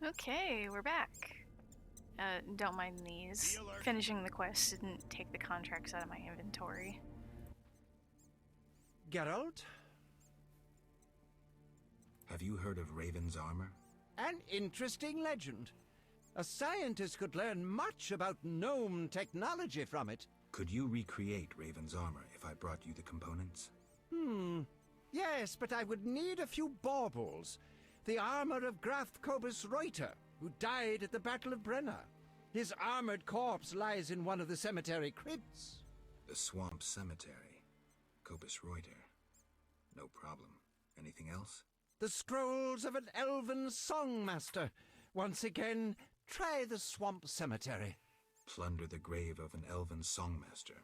Okay, we're back. Don't mind these. Finishing the quest didn't take the contracts out of my inventory. Geralt? Have you heard of Raven's armor? An interesting legend. A scientist could learn much about gnome technology from it. Could you recreate Raven's armor if I brought you the components? Yes, but I would need a few baubles. The armor of Graf Kobus Reuter, who died at the Battle of Brenna. His armored corpse lies in one of the cemetery crypts. The Swamp Cemetery. Kobus Reuter. No problem. Anything else? The scrolls of an elven songmaster. Once again, try the Swamp Cemetery. Plunder the grave of an elven songmaster.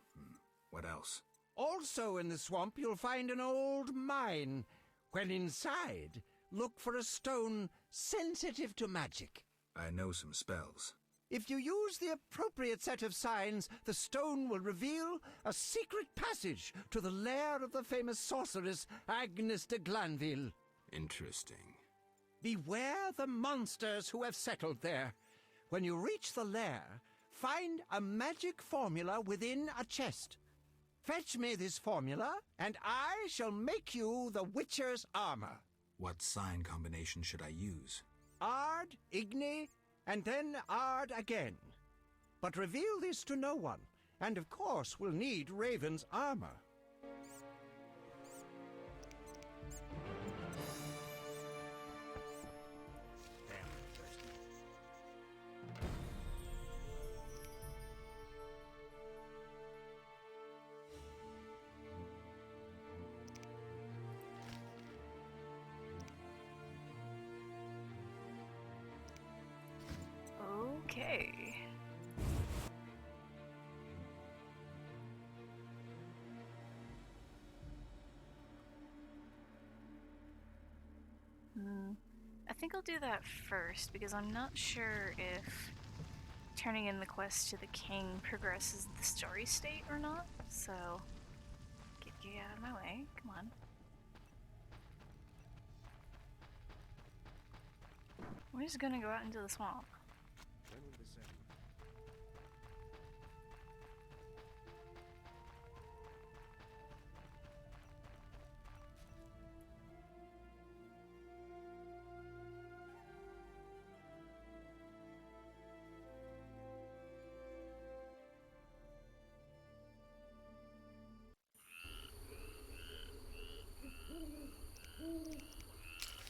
What else? Also in the swamp, you'll find an old mine. When inside, look for a stone sensitive to magic. I know some spells. If you use the appropriate set of signs, the stone will reveal a secret passage to the lair of the famous sorceress Agnes de Glanville. Interesting. Beware the monsters who have settled there. When you reach the lair, find a magic formula within a chest. Fetch me this formula, and I shall make you the Witcher's armor. What sign combination should I use? Ard, Igni, and then Ard again. But reveal this to no one, and of course we'll need Raven's armor. Okay. I think I'll do that first because I'm not sure if turning in the quest to the king progresses the story state or not. So, get out of my way. Come on. We're just gonna go out into the swamp.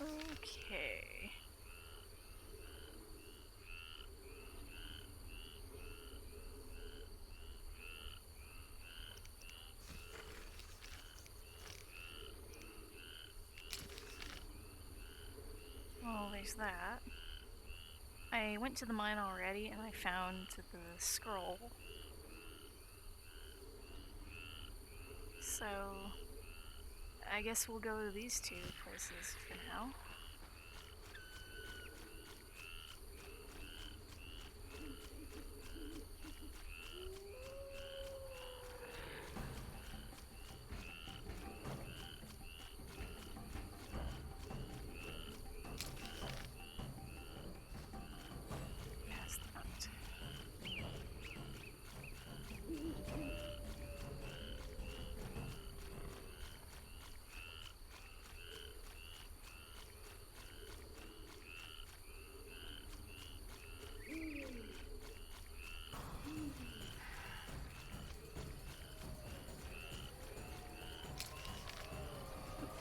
Okay. Well, there's that. I went to the mine already and I found the scroll. So, I guess we'll go to these two places for now. Past that.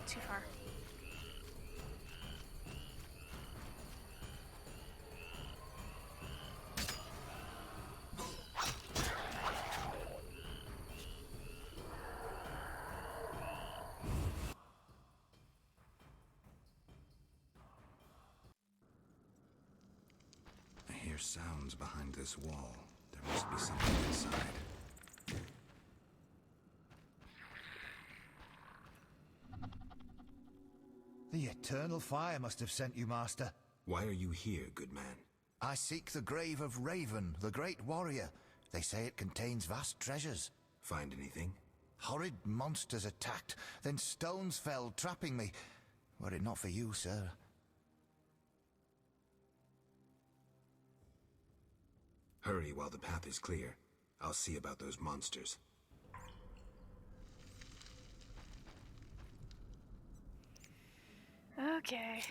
Too far. I hear sounds behind this wall. There must be something inside. The eternal fire must have sent you, Master. Why are you here, good man? I seek the grave of Raven, the great warrior. They say it contains vast treasures. Find anything? Horrid monsters attacked, then stones fell, trapping me. Were it not for you, sir. Hurry while the path is clear. I'll see about those monsters. Okay.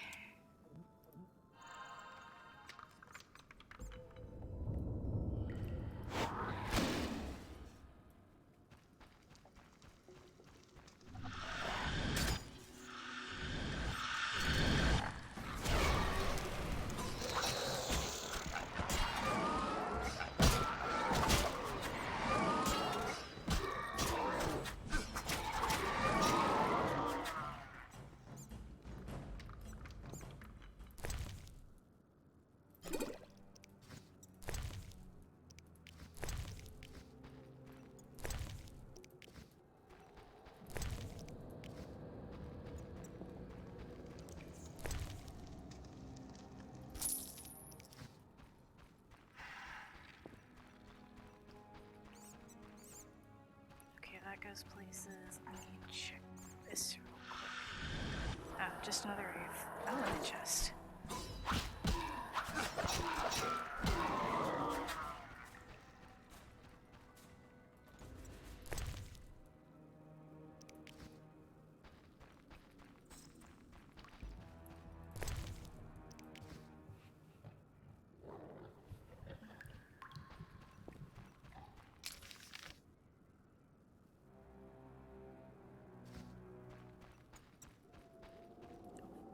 Okay, that goes places. Let me check this real quick. Oh, just another Eve. Oh, in the chest.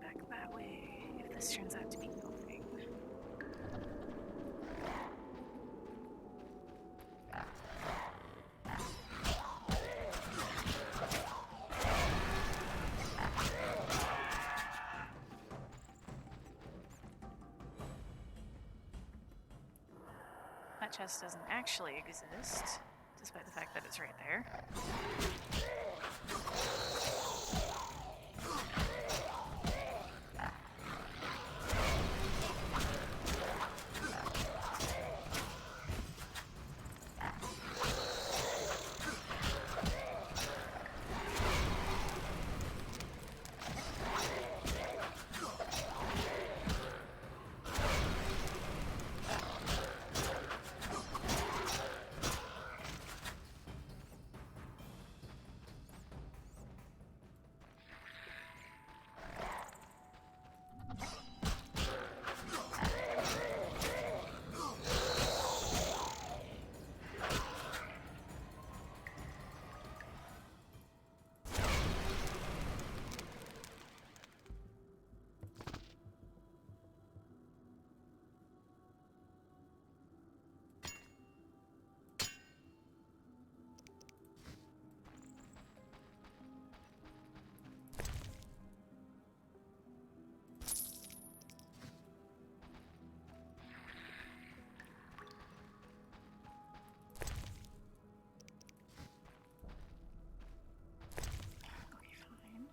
Back that way, if this turns out to be nothing. That chest doesn't actually exist, despite the fact that it's right there. Okay, fine.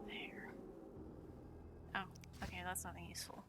There. Oh, okay, that's nothing useful.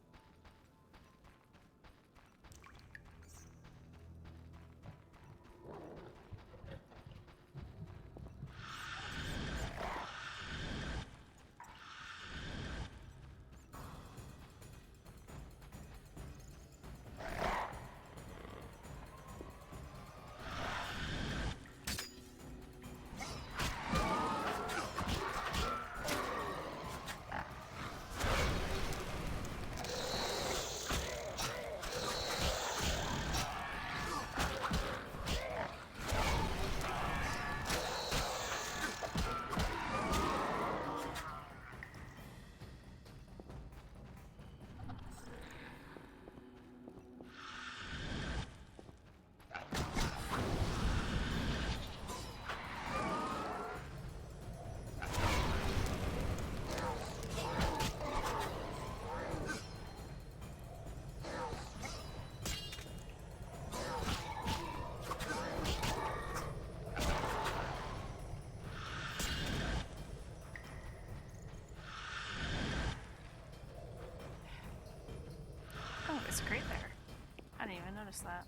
there's a crate there. I didn't even notice that.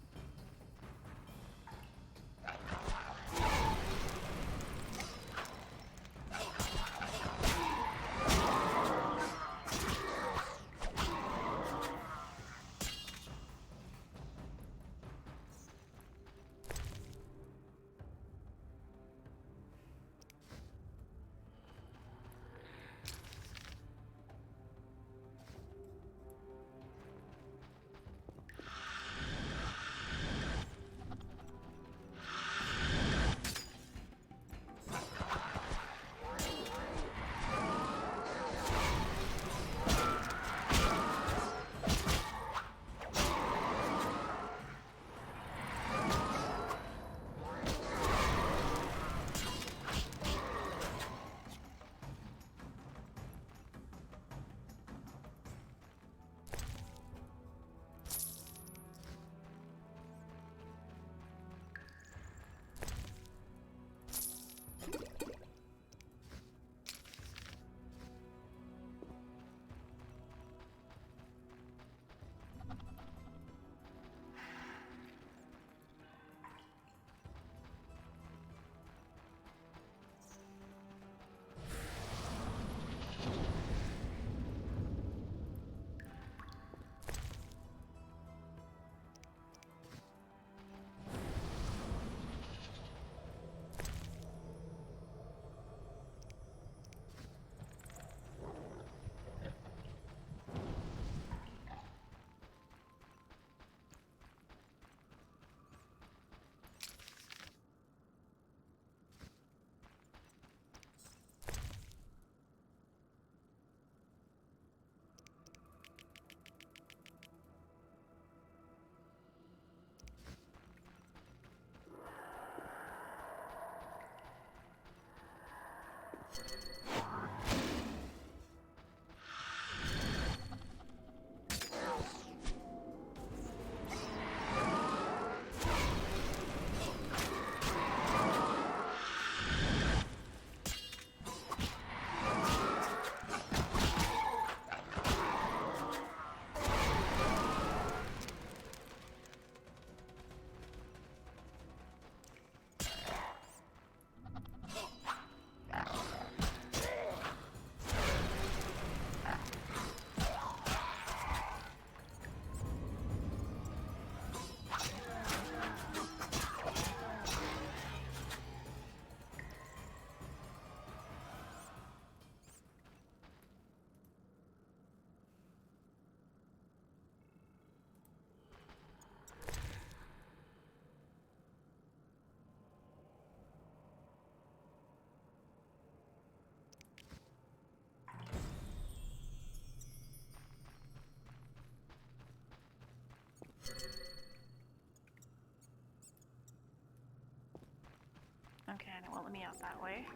Okay, and it won't let me out that way.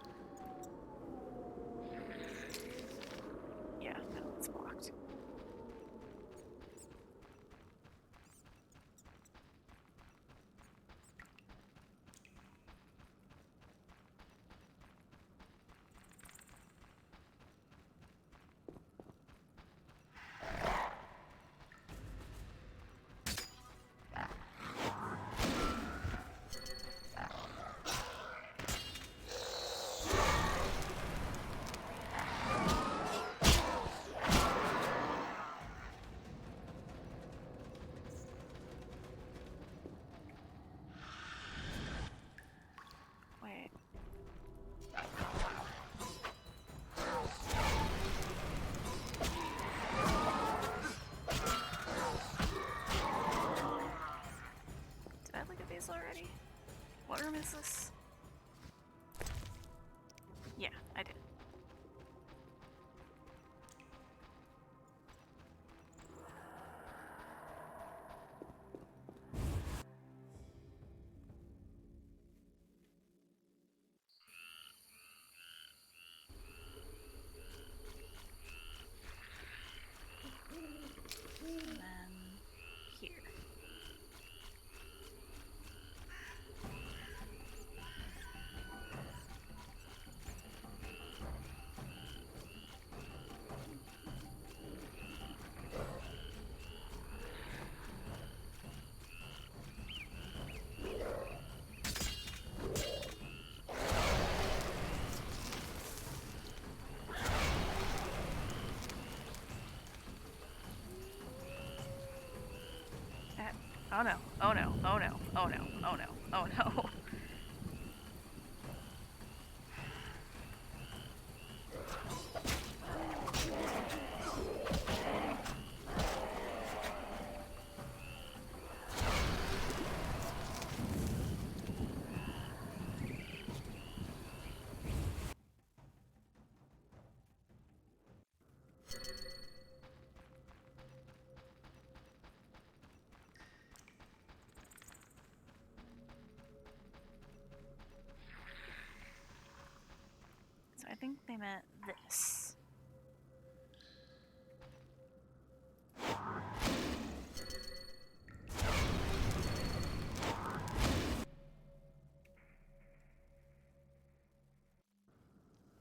Yeah, no, it's blocked. Wait. Did I look at these already? What room is this? Yeah, I did. And then here. Oh no, oh no, oh no, oh no, oh no, oh no. So I think they meant this.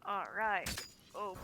Alright. Oh boy.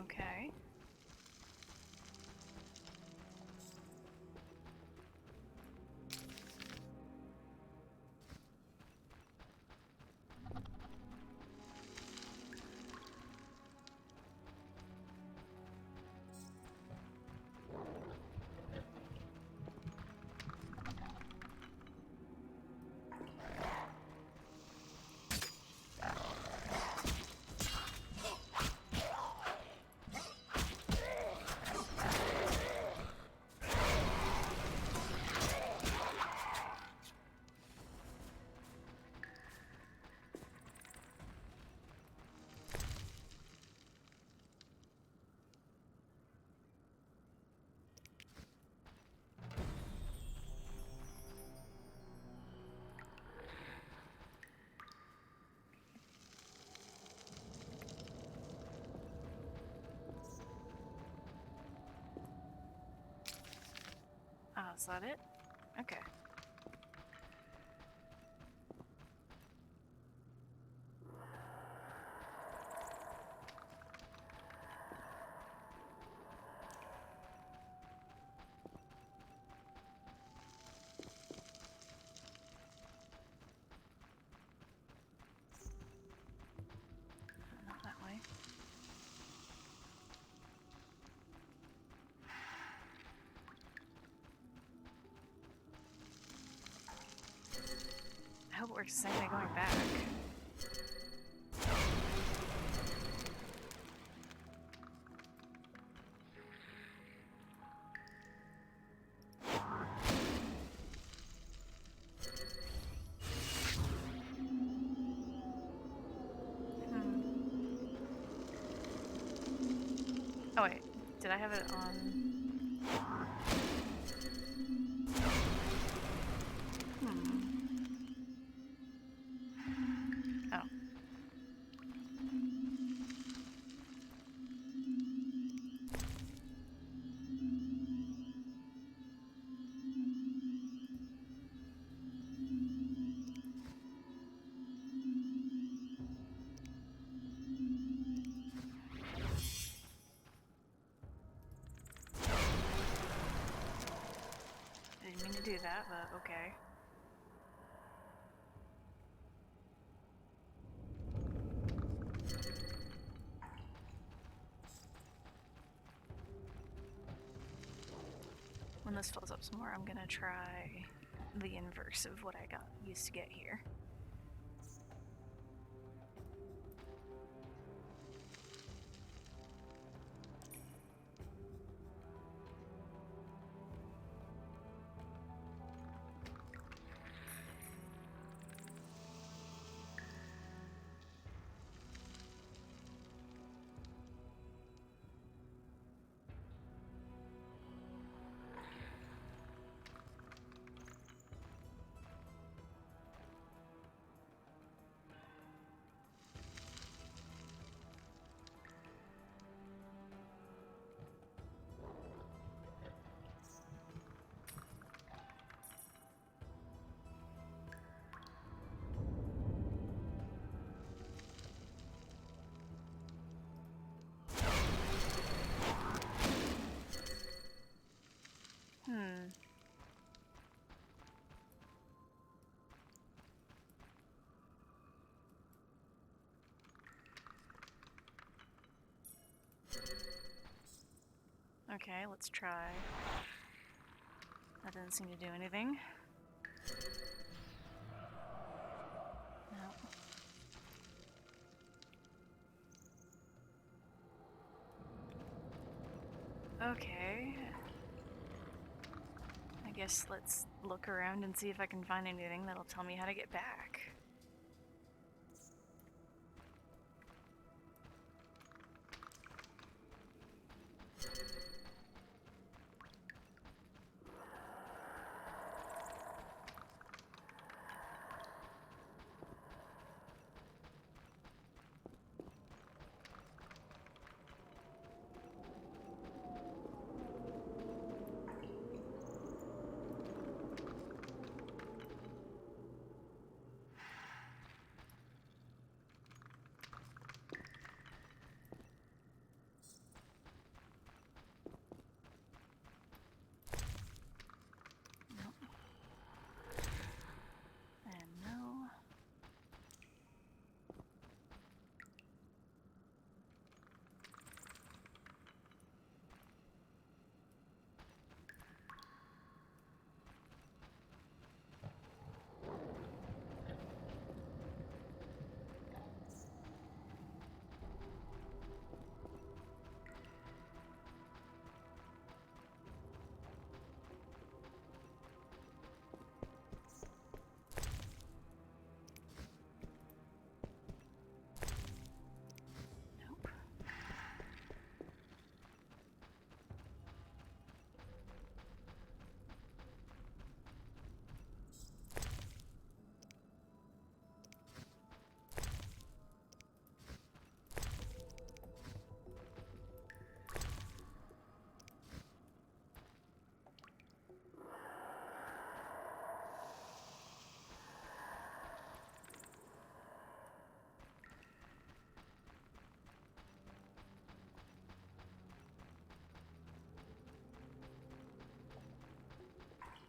Okay. Oh, is that it? Okay. Not that way. I hope it works the same way going back. Oh wait, did I have it on? Oh. Didn't mean to do that, but okay. When this fills up some more, I'm gonna try the inverse of what I got used to get here. Okay, let's try. That didn't seem to do anything. No. Okay. I guess let's look around and see if I can find anything that'll tell me how to get back.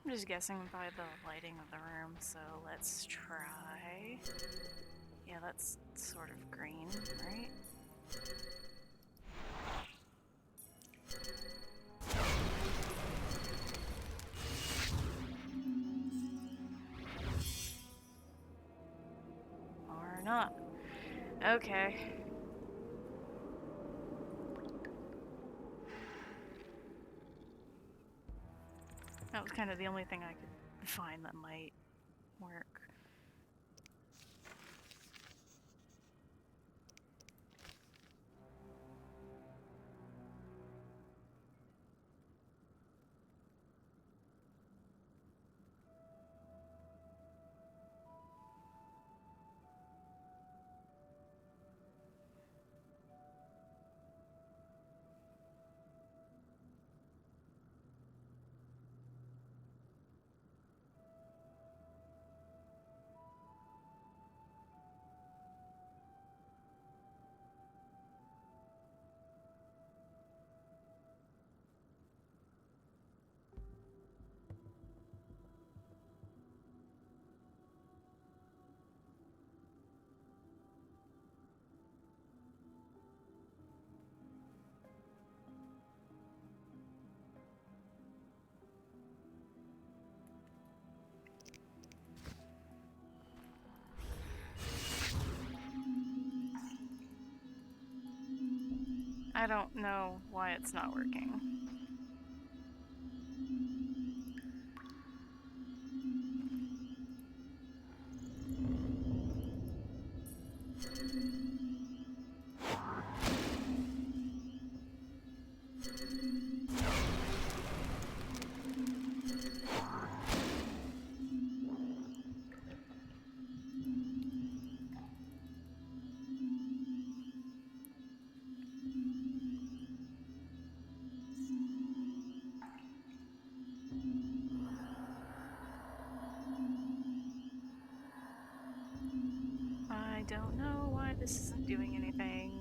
I'm just guessing by the lighting of the room, so let's try. Yeah, that's sort of green, right? Or not. Okay. That was kind of the only thing I could find that might work. I don't know why it's not working. I don't know why this isn't doing anything.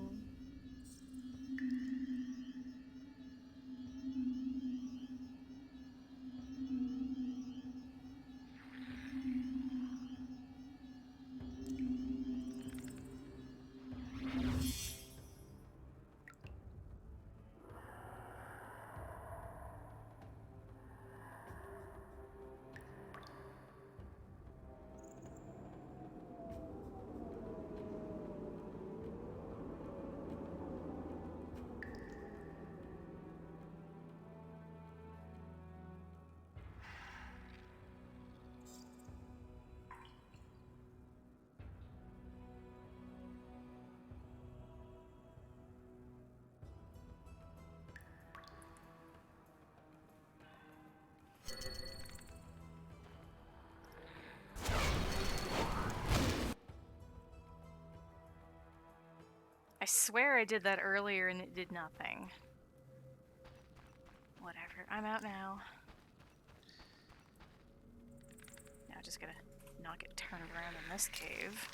I swear I did that earlier and it did nothing. Whatever, I'm out now. Now I just gotta not get turned around in this cave.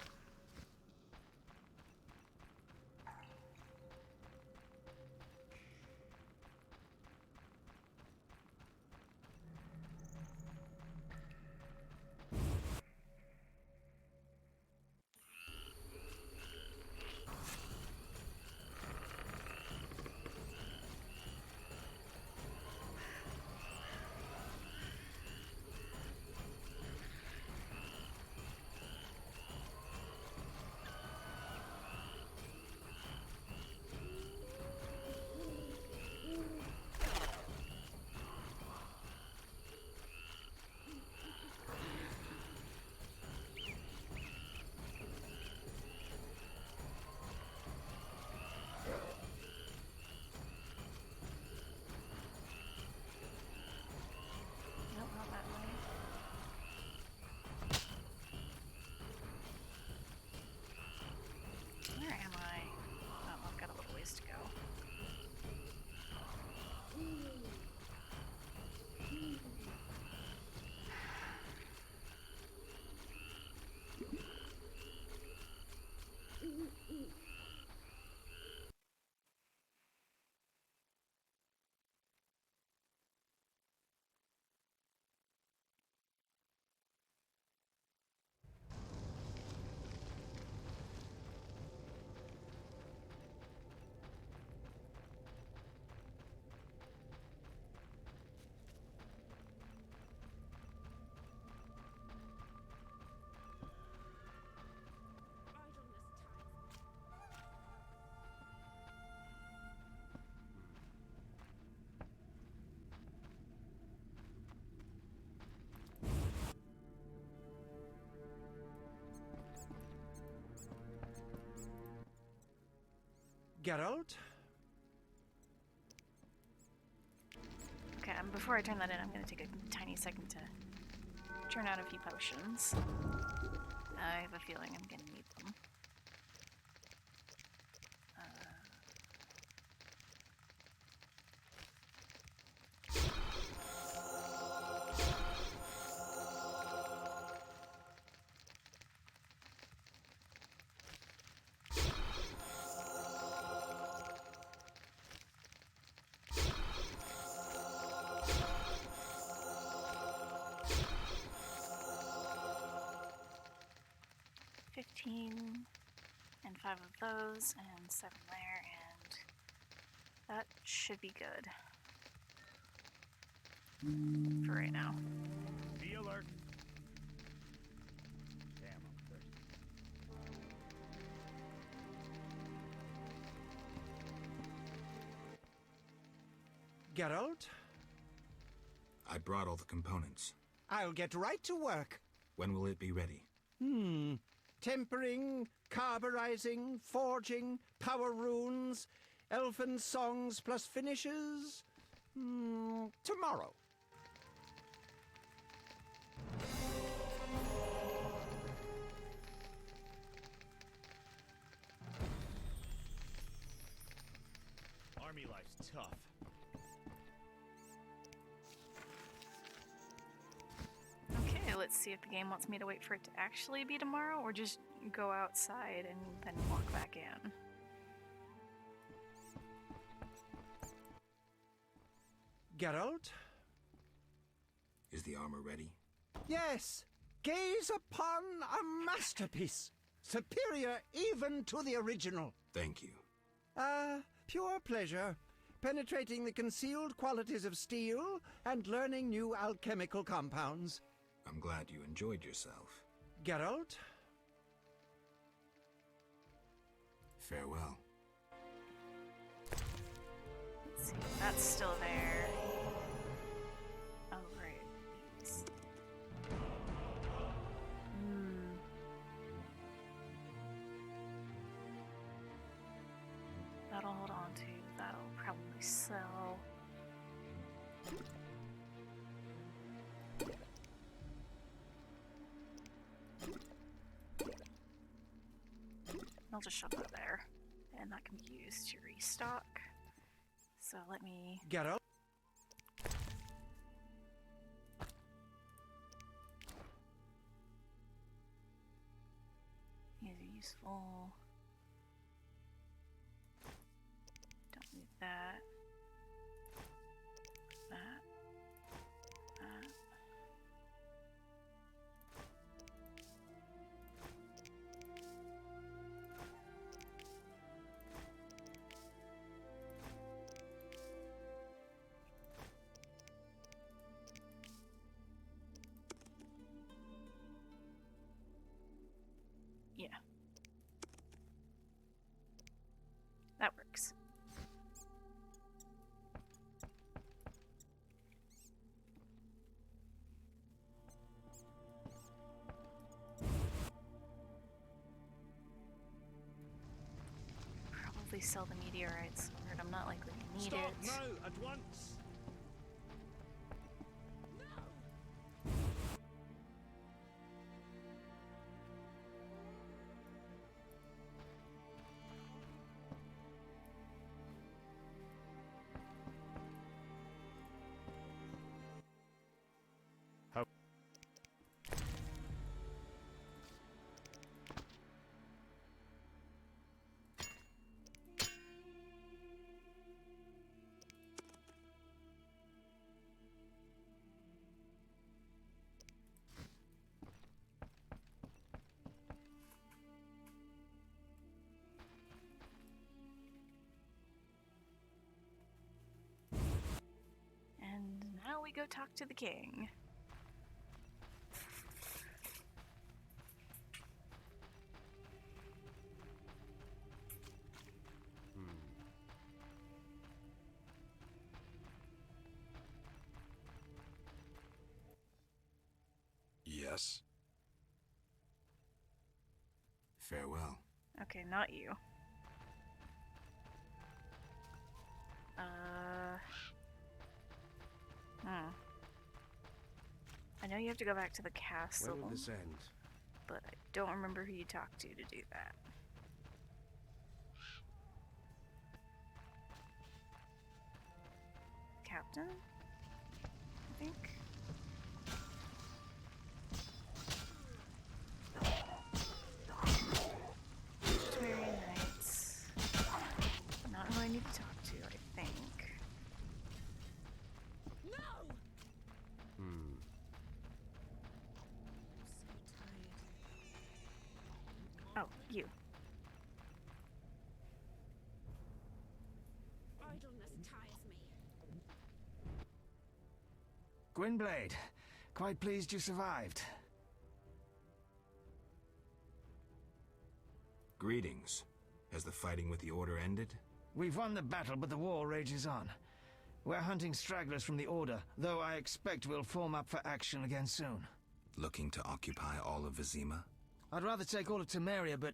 Nope, not that way. Where am I? Oh, I've got a little ways to go. Geralt? Okay, before I turn that in, I'm gonna take a tiny second to turn out a few potions. I have a feeling I'm gonna need them. And 5 of those, and 7 there, and that should be good for right now. Be alert. Damn, I'm thirsty. Geralt, I brought all the components. I'll get right to work. When will it be ready? Tempering, carburizing, forging, power runes, elfin songs plus finishes. Tomorrow. Army life's tough. Okay, let's see if the game wants me to wait for it to actually be tomorrow or just go outside and then walk back in. Geralt? Is the armor ready? Yes! Gaze upon a masterpiece! Superior even to the original. Thank you. Pure pleasure. Penetrating the concealed qualities of steel and learning new alchemical compounds. I'm glad you enjoyed yourself. Geralt? Farewell. Let's see, that's still there. Oh, right. These. That'll hold on to. That'll probably sell. I'll just shove that there. And that can be used to restock. So let me... Geralt? These are useful. Don't need that. That. That. Yeah. That works. Probably sell the meteorite sword. I'm not likely to need Stop it. now, at once! And now we go talk to the king. Yes. Farewell. Okay, not you. I know you have to go back to the castle, When will this end? but I don't remember who you talked to do that. Captain? I think? Very nice. Not who I need to talk to, I think. Oh, you. Idleness tires me. Gwynblade, quite pleased you survived. Greetings. Has the fighting with the Order ended? We've won the battle, but the war rages on. We're hunting stragglers from the Order, though I expect we'll form up for action again soon. Looking to occupy all of Vizima? I'd rather take all of Temeria, but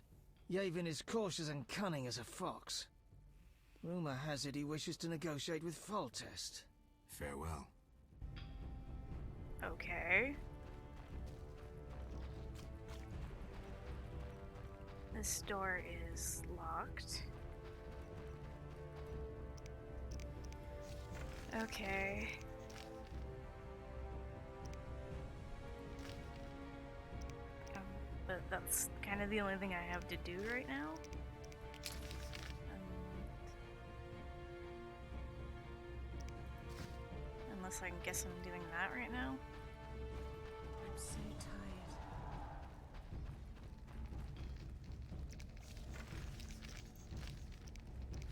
Yavin is cautious and cunning as a fox. Rumor has it he wishes to negotiate with Foltest. Farewell. Okay. This door is locked. Okay. But that's kind of the only thing I have to do right now. Unless I guess I'm doing that right now. I'm so tired.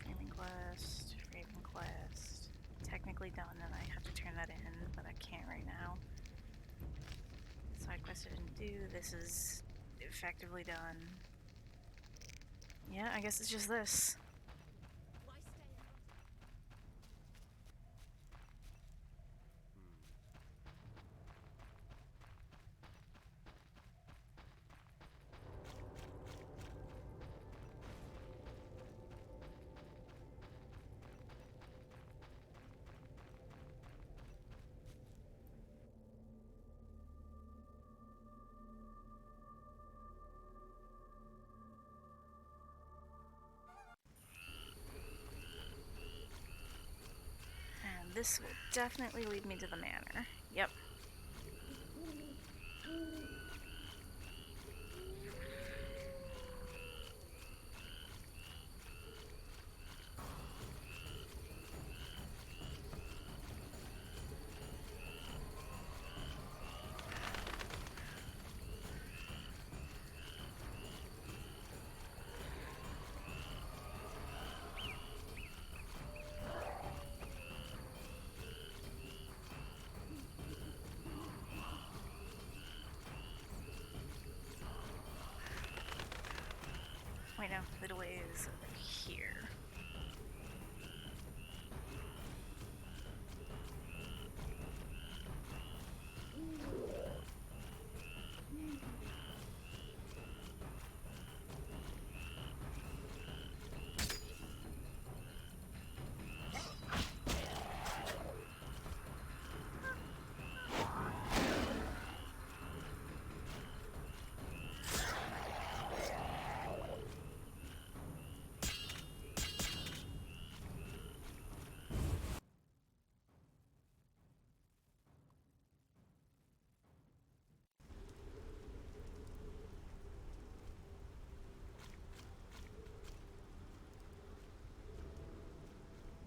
Framing quest, Raven quest. Technically done, and I have to turn that in, but I can't right now. Side quest I didn't do. This is effectively done. Yeah, I guess it's just this. Why stay out? And this will definitely lead me to the manor. Yep. Wait, no, the doorway is over here.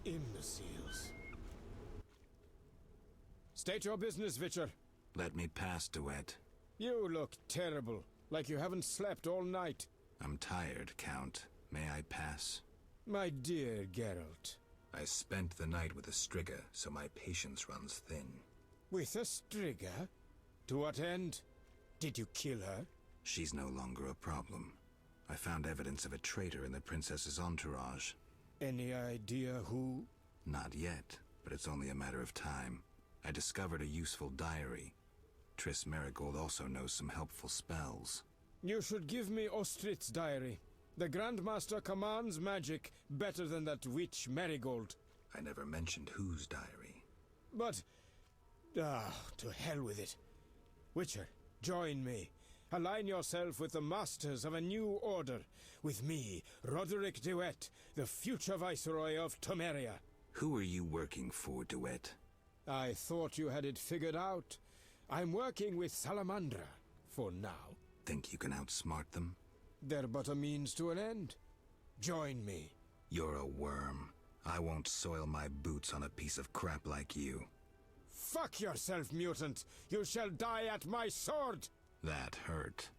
Imbeciles. State your business, Witcher. Let me pass, Duet. You look terrible, like you haven't slept all night. I'm tired, Count. May I pass? My dear Geralt. I spent the night with a Striga, so my patience runs thin. With a Striga? To what end? Did you kill her? She's no longer a problem. I found evidence of a traitor in the princess's entourage. Any idea who? Not yet, but it's only a matter of time. I discovered a useful diary. Triss Merigold also knows some helpful spells. You should give me Ostrit's diary. The Grandmaster commands magic better than that witch Merigold. I never mentioned whose diary. But... to hell with it. Witcher, join me. Align yourself with the masters of a new order. With me, Roderick Duet, the future Viceroy of Temeria. Who are you working for, Duet? I thought you had it figured out. I'm working with Salamandra, for now. Think you can outsmart them? They're but a means to an end. Join me. You're a worm. I won't soil my boots on a piece of crap like you. Fuck yourself, mutant! You shall die at my sword! That hurt.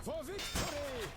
For victory!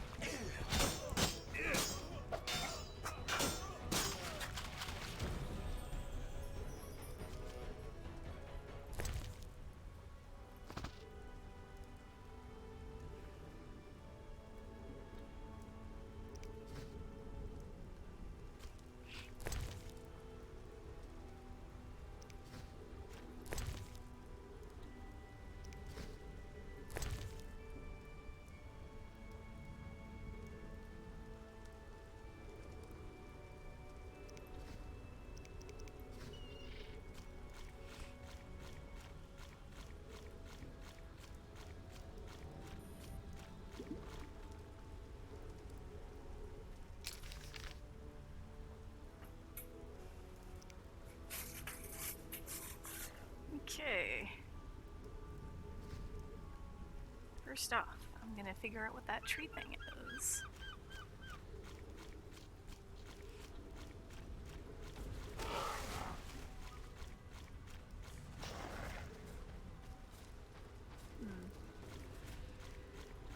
First off, I'm gonna figure out what that tree thing is.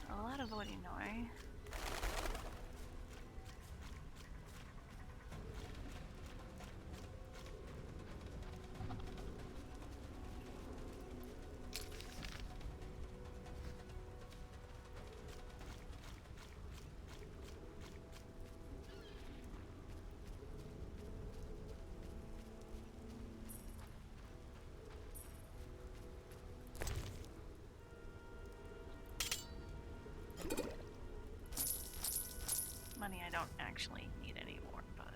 A lot of what you know. Money I don't actually need anymore, but...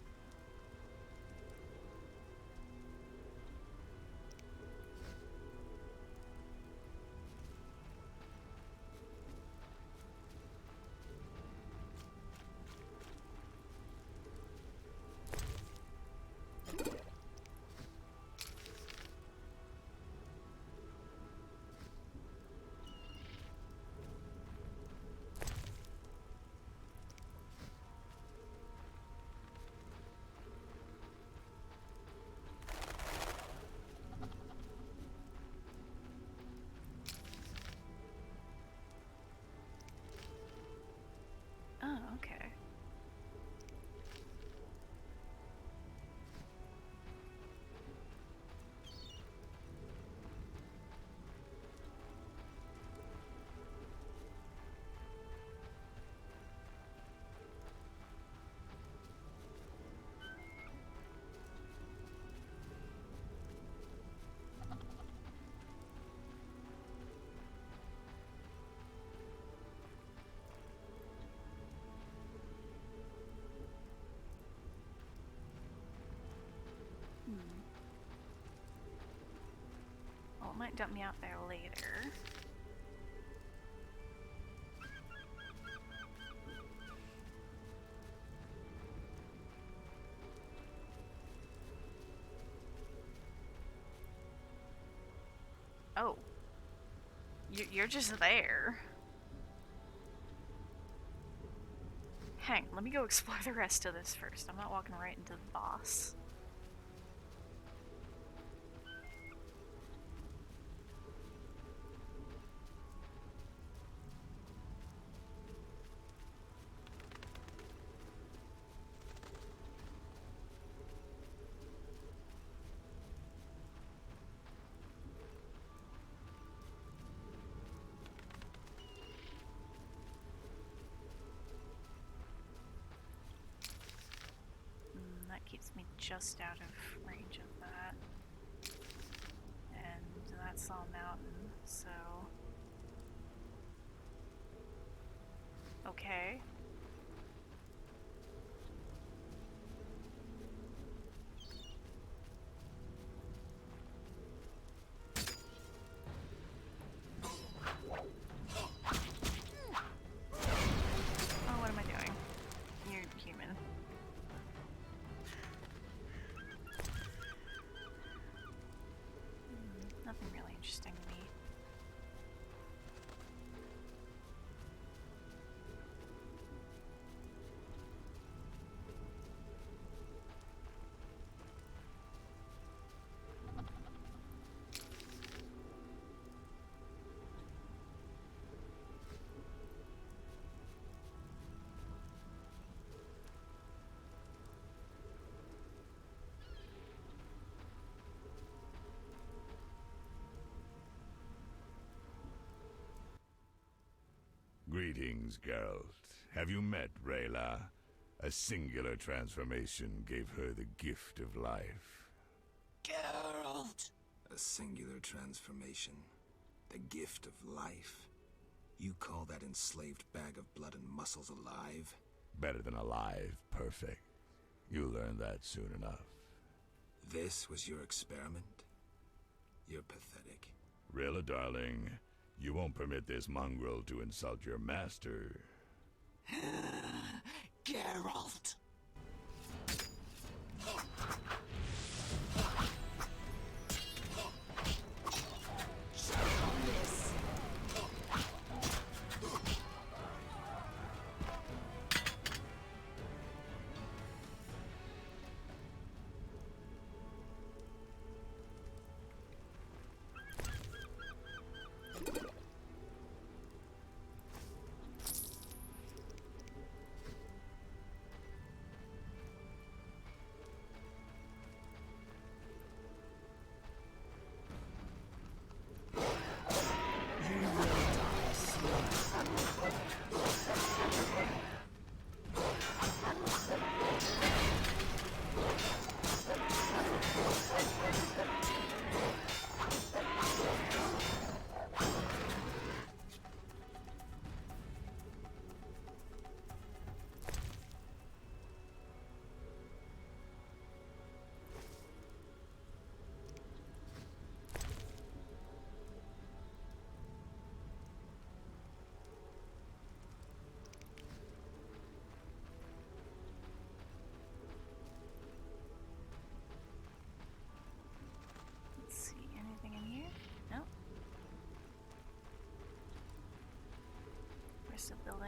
Oh, okay. Well, it might dump me out there later. Oh. You're just there. Hang, let me go explore the rest of this first. I'm not walking right into the boss. That keeps me just out of range of that. And that's all mountain, so... Okay. Oh, what am I doing? You're human. Nothing really interesting to me. Greetings, Geralt. Have you met Rayla? A singular transformation gave her the gift of life. Geralt! A singular transformation. The gift of life. You call that enslaved bag of blood and muscles alive? Better than alive, perfect. You'll learn that soon enough. This was your experiment? You're pathetic. Rayla, darling, you won't permit this mongrel to insult your master. Geralt!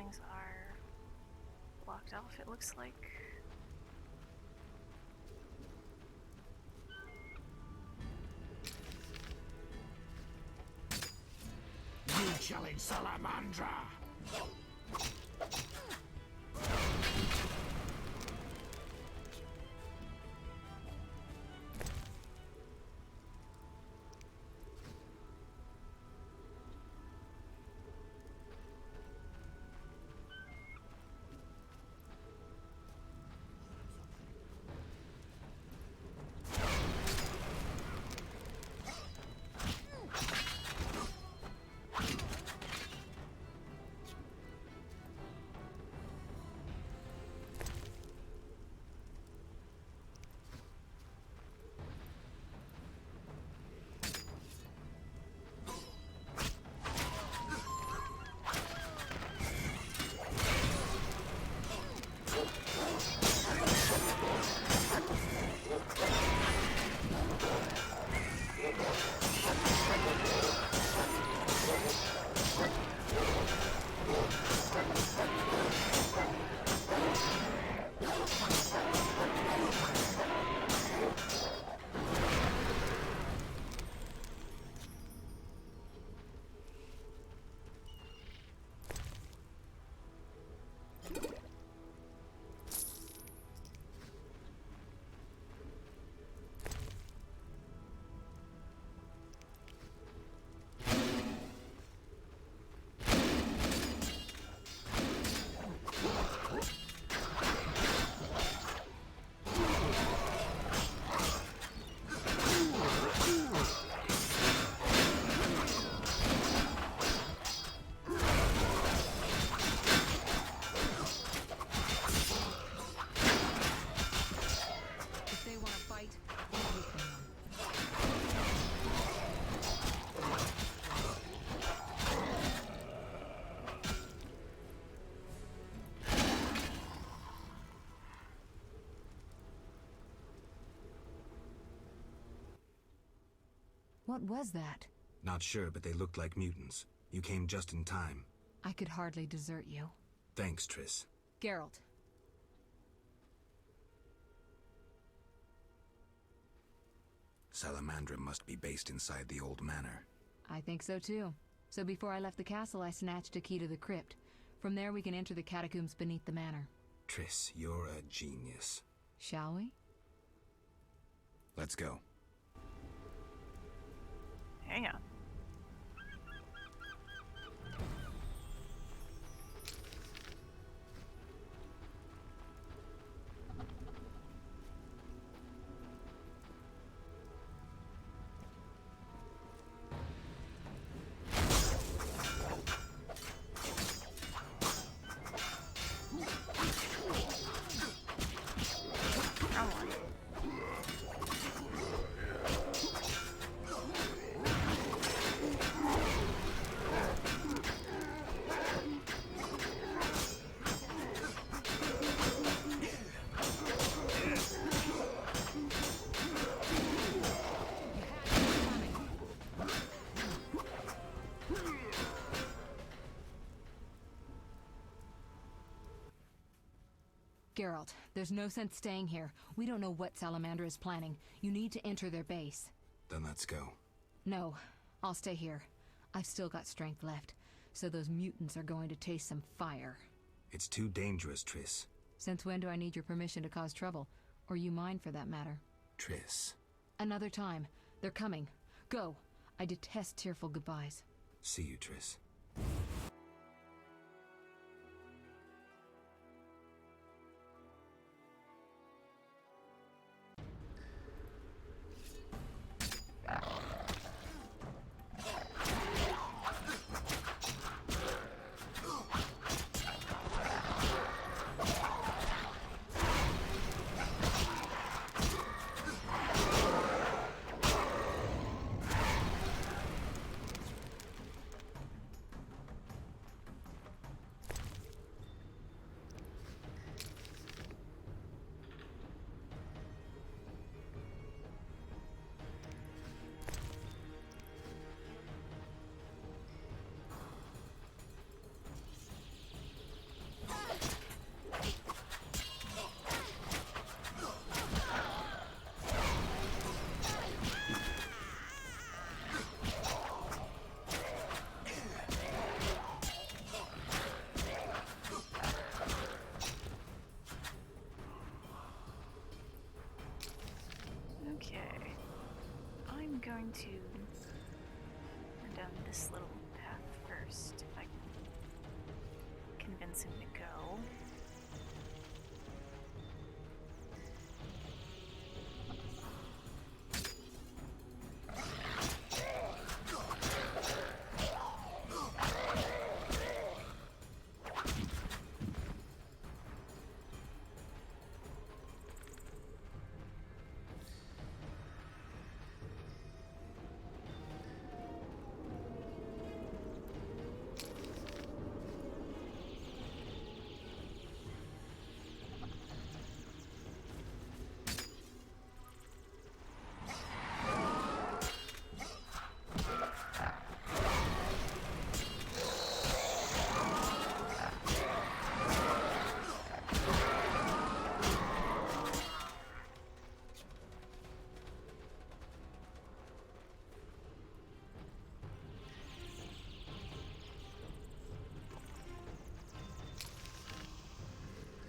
buildings are blocked off, it looks like. You chilling salamandra! What was that? Not sure, but they looked like mutants. You came just in time. I could hardly desert you. Thanks, Triss. Geralt. Salamandra must be based inside the old manor. I think so too. So before I left the castle, I snatched a key to the crypt. From there we can enter the catacombs beneath the manor. Triss, you're a genius. Shall we? Let's go. Hang on. Geralt, there's no sense staying here. We don't know what Salamander is planning. You need to enter their base. Then let's go. No, I'll stay here. I've still got strength left, so those mutants are going to taste some fire. It's too dangerous, Triss. Since when do I need your permission to cause trouble? Or you mine, for that matter? Triss. Another time. They're coming. Go. I detest tearful goodbyes. See you, Triss. Okay. I'm going to run down this little path first, if I can convince him to go.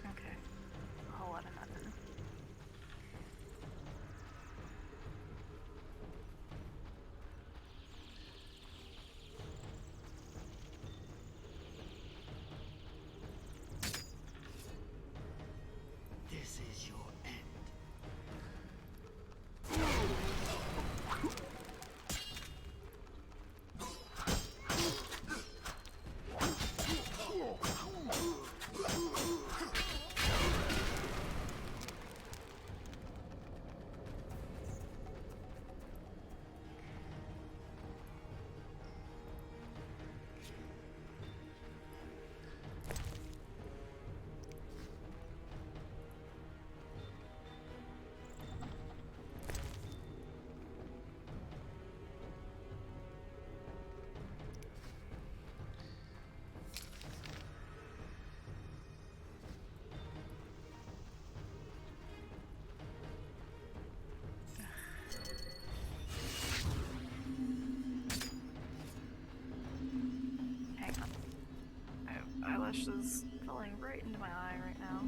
Okay. A whole lot of nothing. This is your end. Hang on. My eyelash is falling right into my eye right now.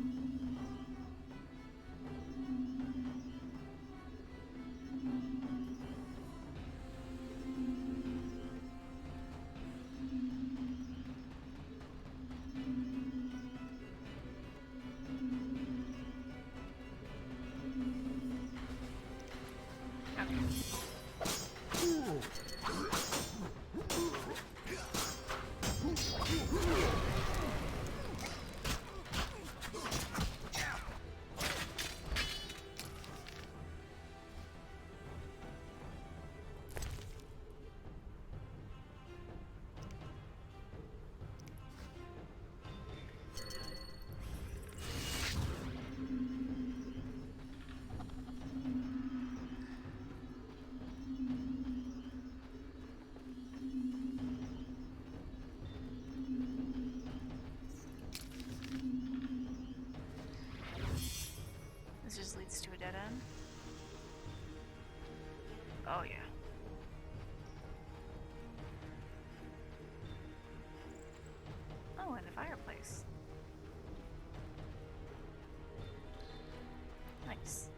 This just leads to a dead end. Oh yeah. Oh, and a fireplace. Nice.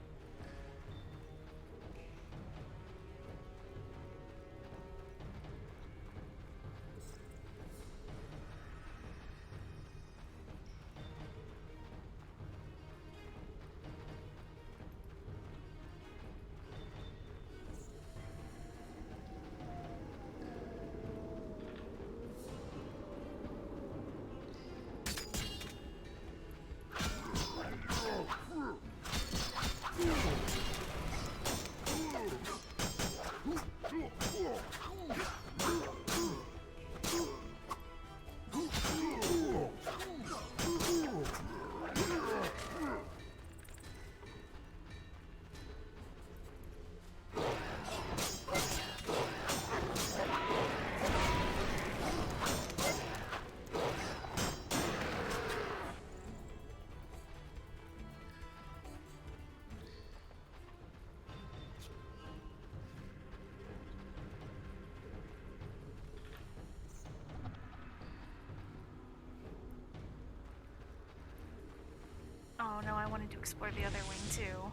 Oh no, I wanted to explore the other wing too.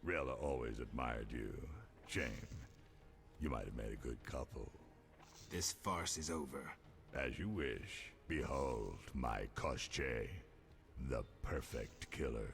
Rayla always admired you. Shame. You might have made a good couple. This farce is over. As you wish. Behold my Koschei, the perfect killer.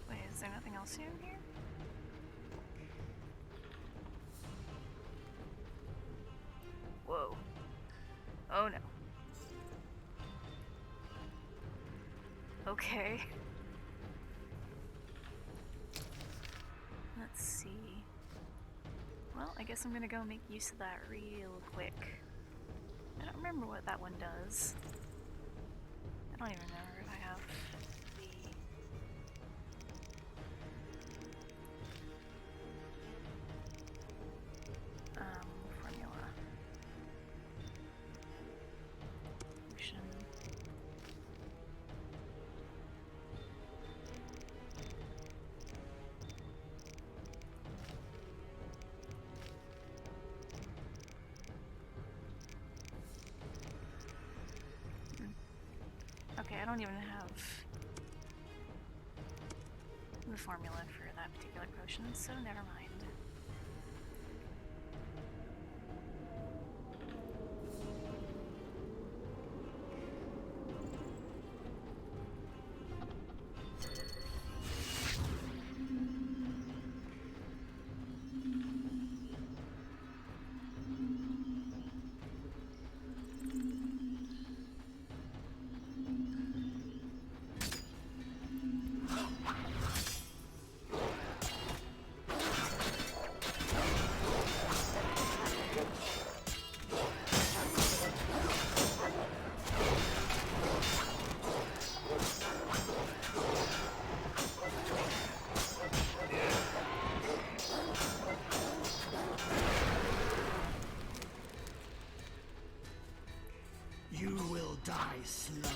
Wait, is there nothing else in here? Whoa. Oh no. Okay. Let's see. Well, I guess I'm gonna go make use of that real quick. I don't remember what that one does. I don't even remember if I have the formula. Potion. Okay, I don't even have the formula for that particular potion, so never mind. You will die slow.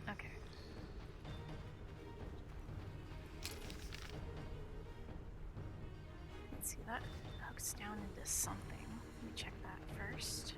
Okay. Let's see, that hooks down into something. Let me check that first.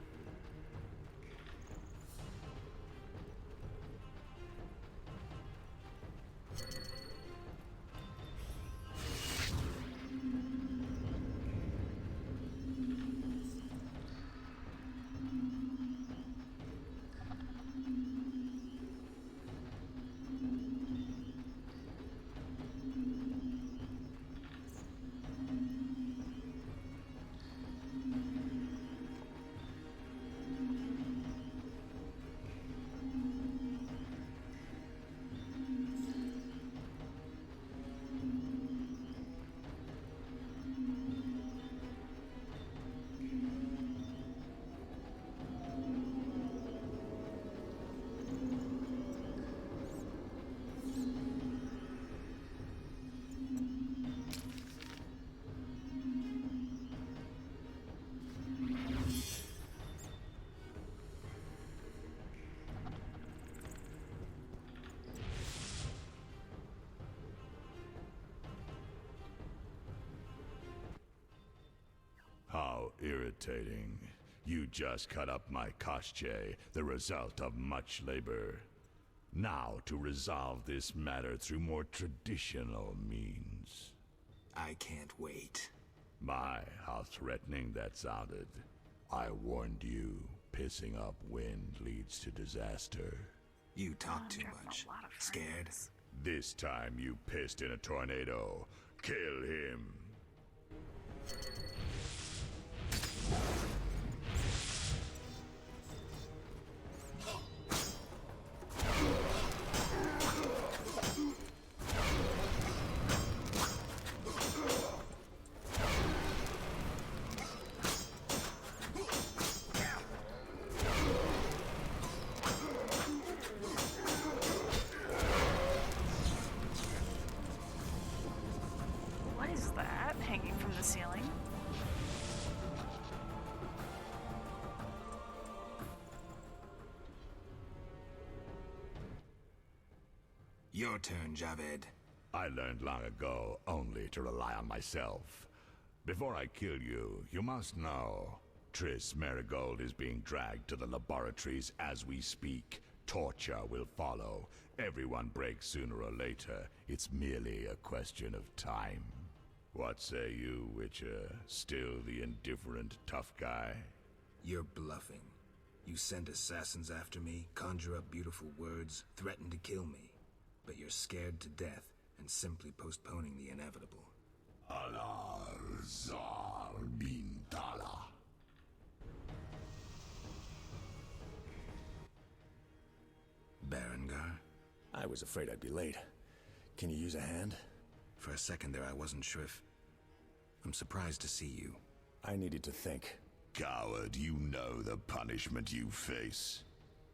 How irritating. You just cut up my Koschei, the result of much labor. Now to resolve this matter through more traditional means. I can't wait. My, how threatening that sounded. I warned you, pissing up wind leads to disaster. You talk too driving a much. lot of Scared? frames. This time you pissed in a tornado. Kill him. What is that hanging from the ceiling? Your turn, Javed. I learned long ago only to rely on myself. Before I kill you, you must know. Triss Marigold is being dragged to the laboratories as we speak. Torture will follow. Everyone breaks sooner or later. It's merely a question of time. What say you, Witcher? Still the indifferent tough guy? You're bluffing. You send assassins after me, conjure up beautiful words, threaten to kill me. But you're scared to death and simply postponing the inevitable. Alar Zar bin Tala. Berengar? I was afraid I'd be late. Can you use a hand? For a second there I wasn't sure if... I'm surprised to see you. I needed to think. Coward, you know the punishment you face.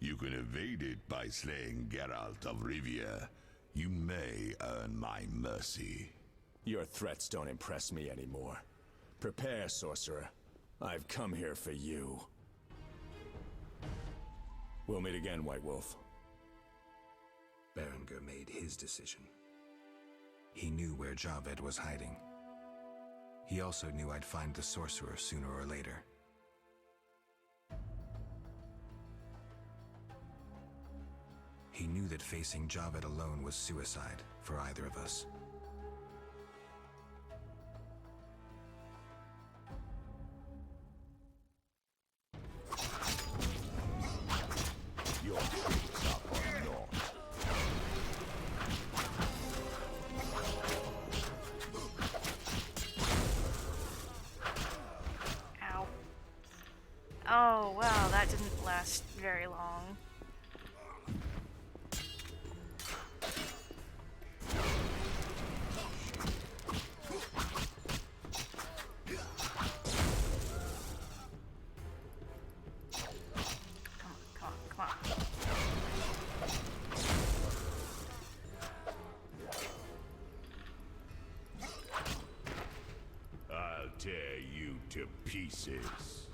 You can evade it by slaying Geralt of Rivia. You may earn my mercy. Your threats don't impress me anymore. Prepare, sorcerer. I've come here for you. We'll meet again, White Wolf. Berengar made his decision. He knew where Javed was hiding. He also knew I'd find the sorcerer sooner or later. He knew that facing Javed alone was suicide for either of us. Your tricks are for naught. Ow. Oh, wow, that didn't last very long. Come on. I'll tear you to pieces.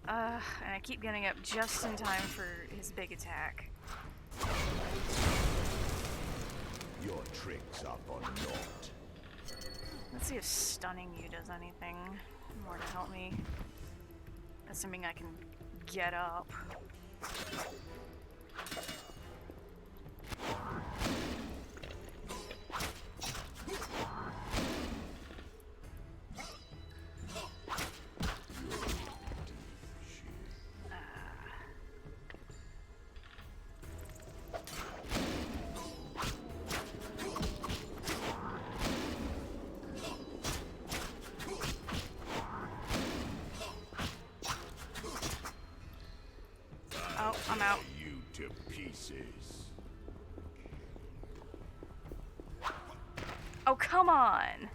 And I keep getting up just in time for his big attack. Your tricks are for naught. Let's see if stunning you does anything more to help me. Assuming I can get up. Oh, I'm out. You to pieces. Oh, come on!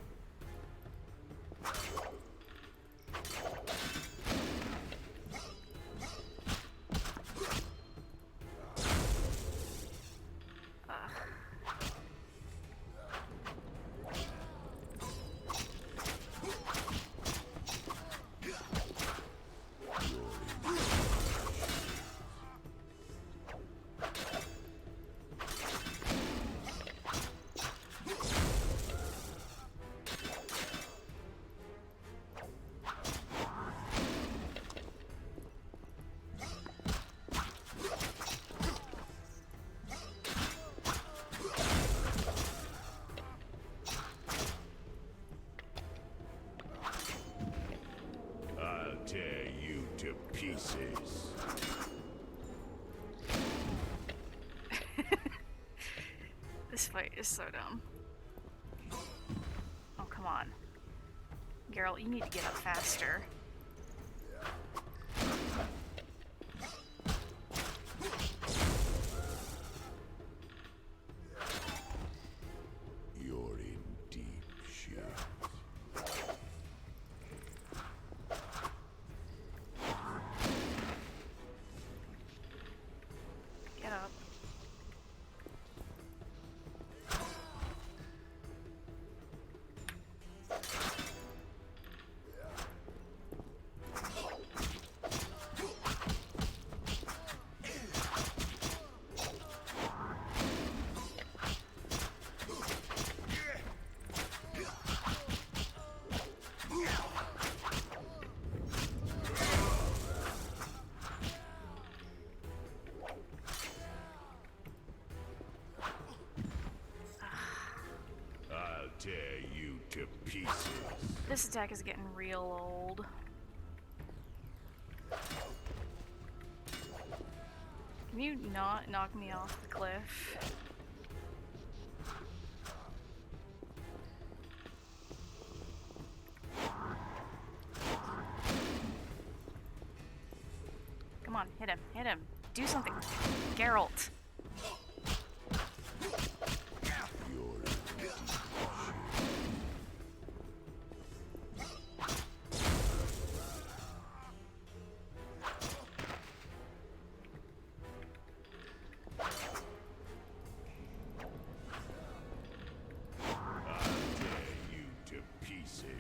pieces. This fight is so dumb. Oh, come on. Geralt, you need to get up faster. You're in deep shit. Get up. I'll tear you to pieces. This attack is getting real old. Can you not knock me off the cliff? Come on, hit him, hit him. Do something. Geralt. You're in deep shit. I'll tear you to pieces.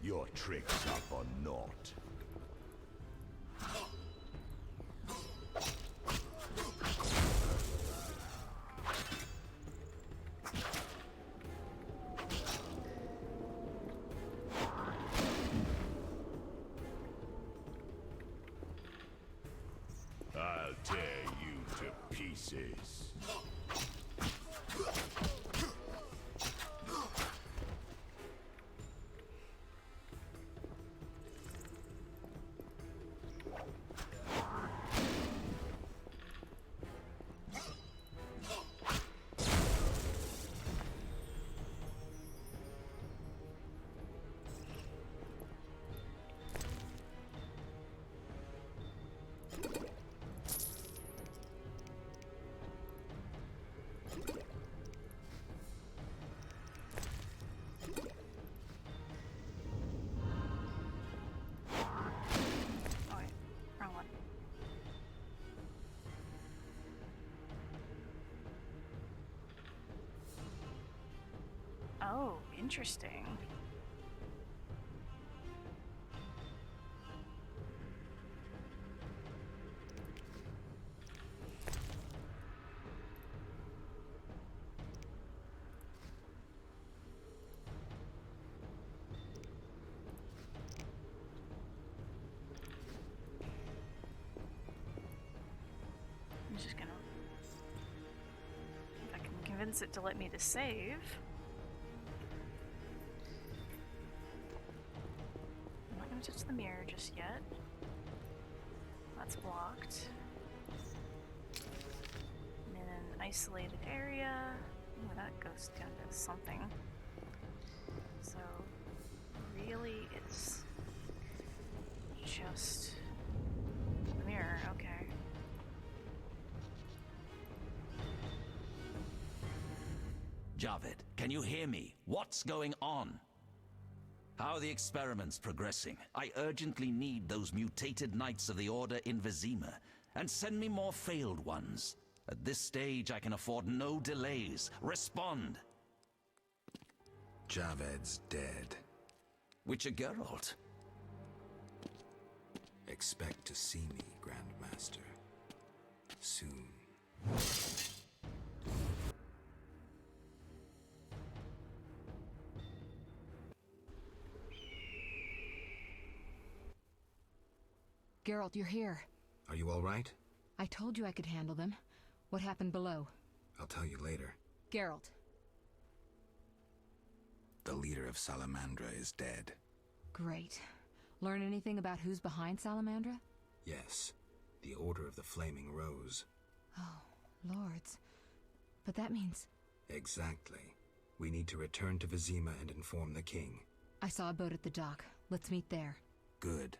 Your tricks are for naught. I'll tear you to pieces. Oh wait, wrong one. Oh, interesting. I'm just gonna... If I can convince it to let me to save. I'm not gonna touch the mirror just yet. That's blocked. I'm in an isolated area. Ooh, that goes down to something. So, really, it's just the mirror, okay. Javed, can you hear me? What's going on? How are the experiments progressing? I urgently need those mutated Knights of the Order in Vizima, and send me more failed ones. At this stage, I can afford no delays. Respond! Javed's dead. Witcher Geralt. Expect to see me, Grandmaster. Soon. Geralt, you're here. Are you all right? I told you I could handle them. What happened below? I'll tell you later. Geralt. The leader of Salamandra is dead. Great. Learn anything about who's behind Salamandra? Yes. The Order of the Flaming Rose. Oh, lords. But that means... Exactly. We need to return to Vizima and inform the king. I saw a boat at the dock. Let's meet there. Good.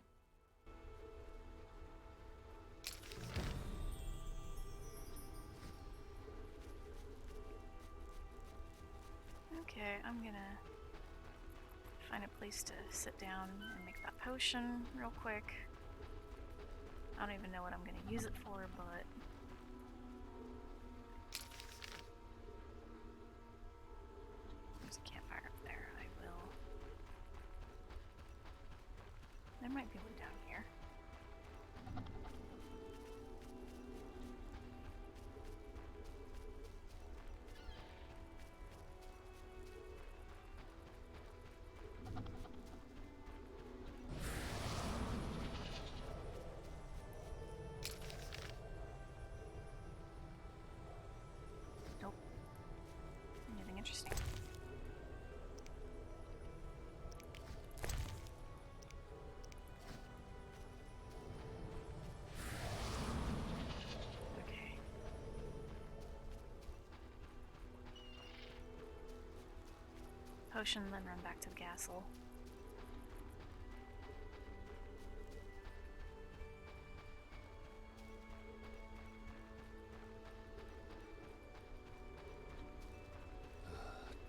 Okay, I'm gonna find a place to sit down and make that potion real quick. I don't even know what I'm gonna use it for, but there's a campfire up there. I will. There might be one down here. Nope. Anything interesting? Okay. Potion, then run back to the castle.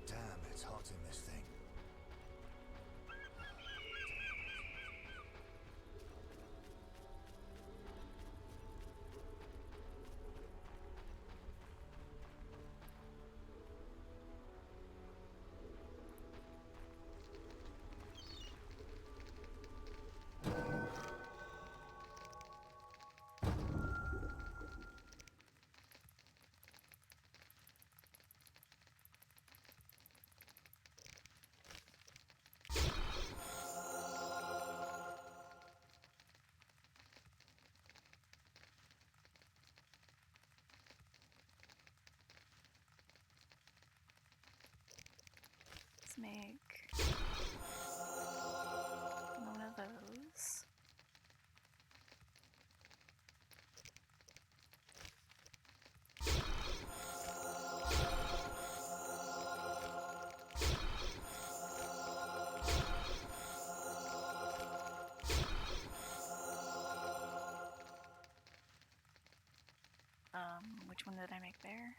Damn, it's hot in this thing. Let's make one of those. Which one did I make there?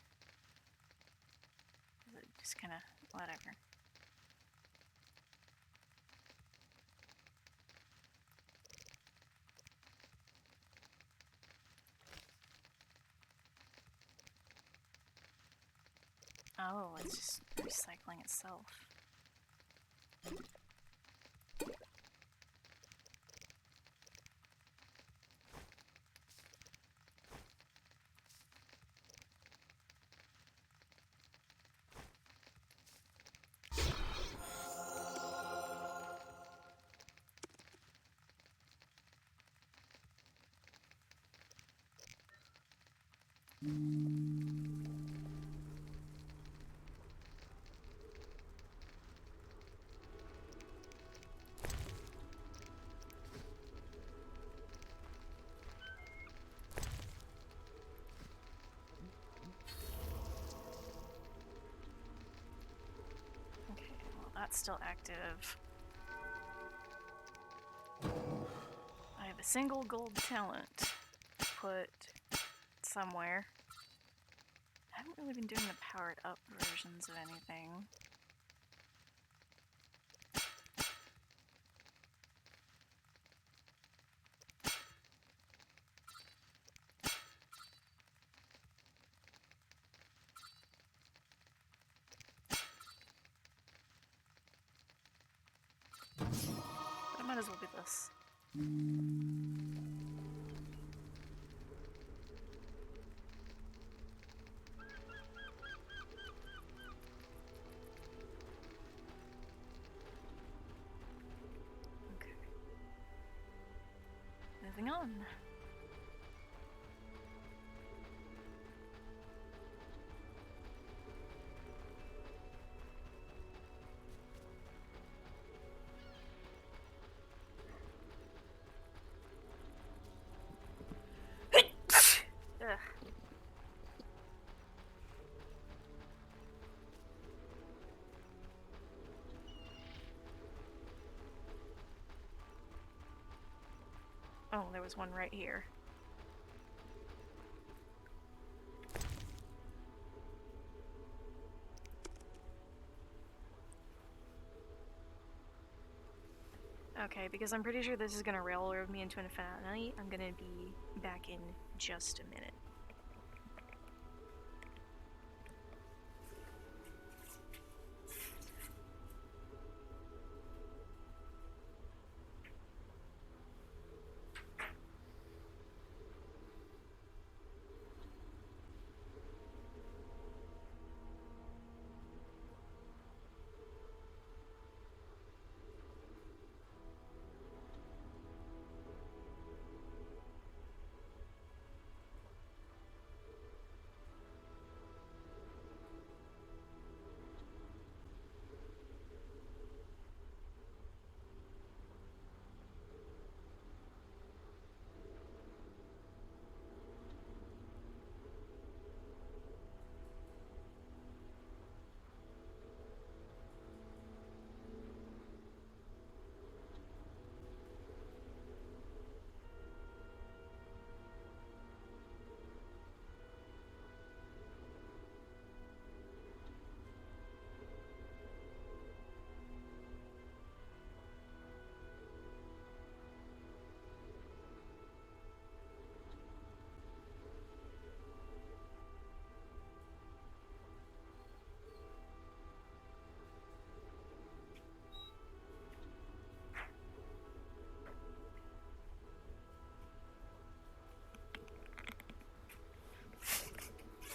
Is it just kind of whatever? Oh, it's just recycling itself. Okay, well that's still active. I have a single gold talent to put somewhere. I haven't really been doing the powered up versions of anything. But it might as well be this. moving on. Ugh. Oh, there was one right here. Okay, because I'm pretty sure this is gonna railroad me into Infinite Night, I'm gonna be back in just a minute.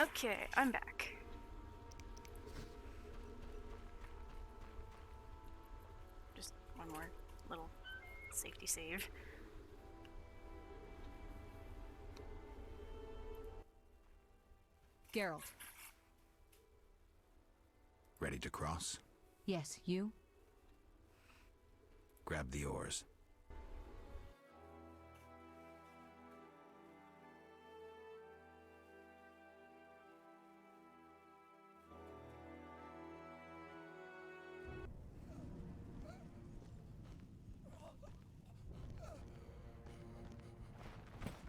Okay, I'm back. Just one more little safety save. Geralt. Ready to cross? Yes, you? Grab the oars.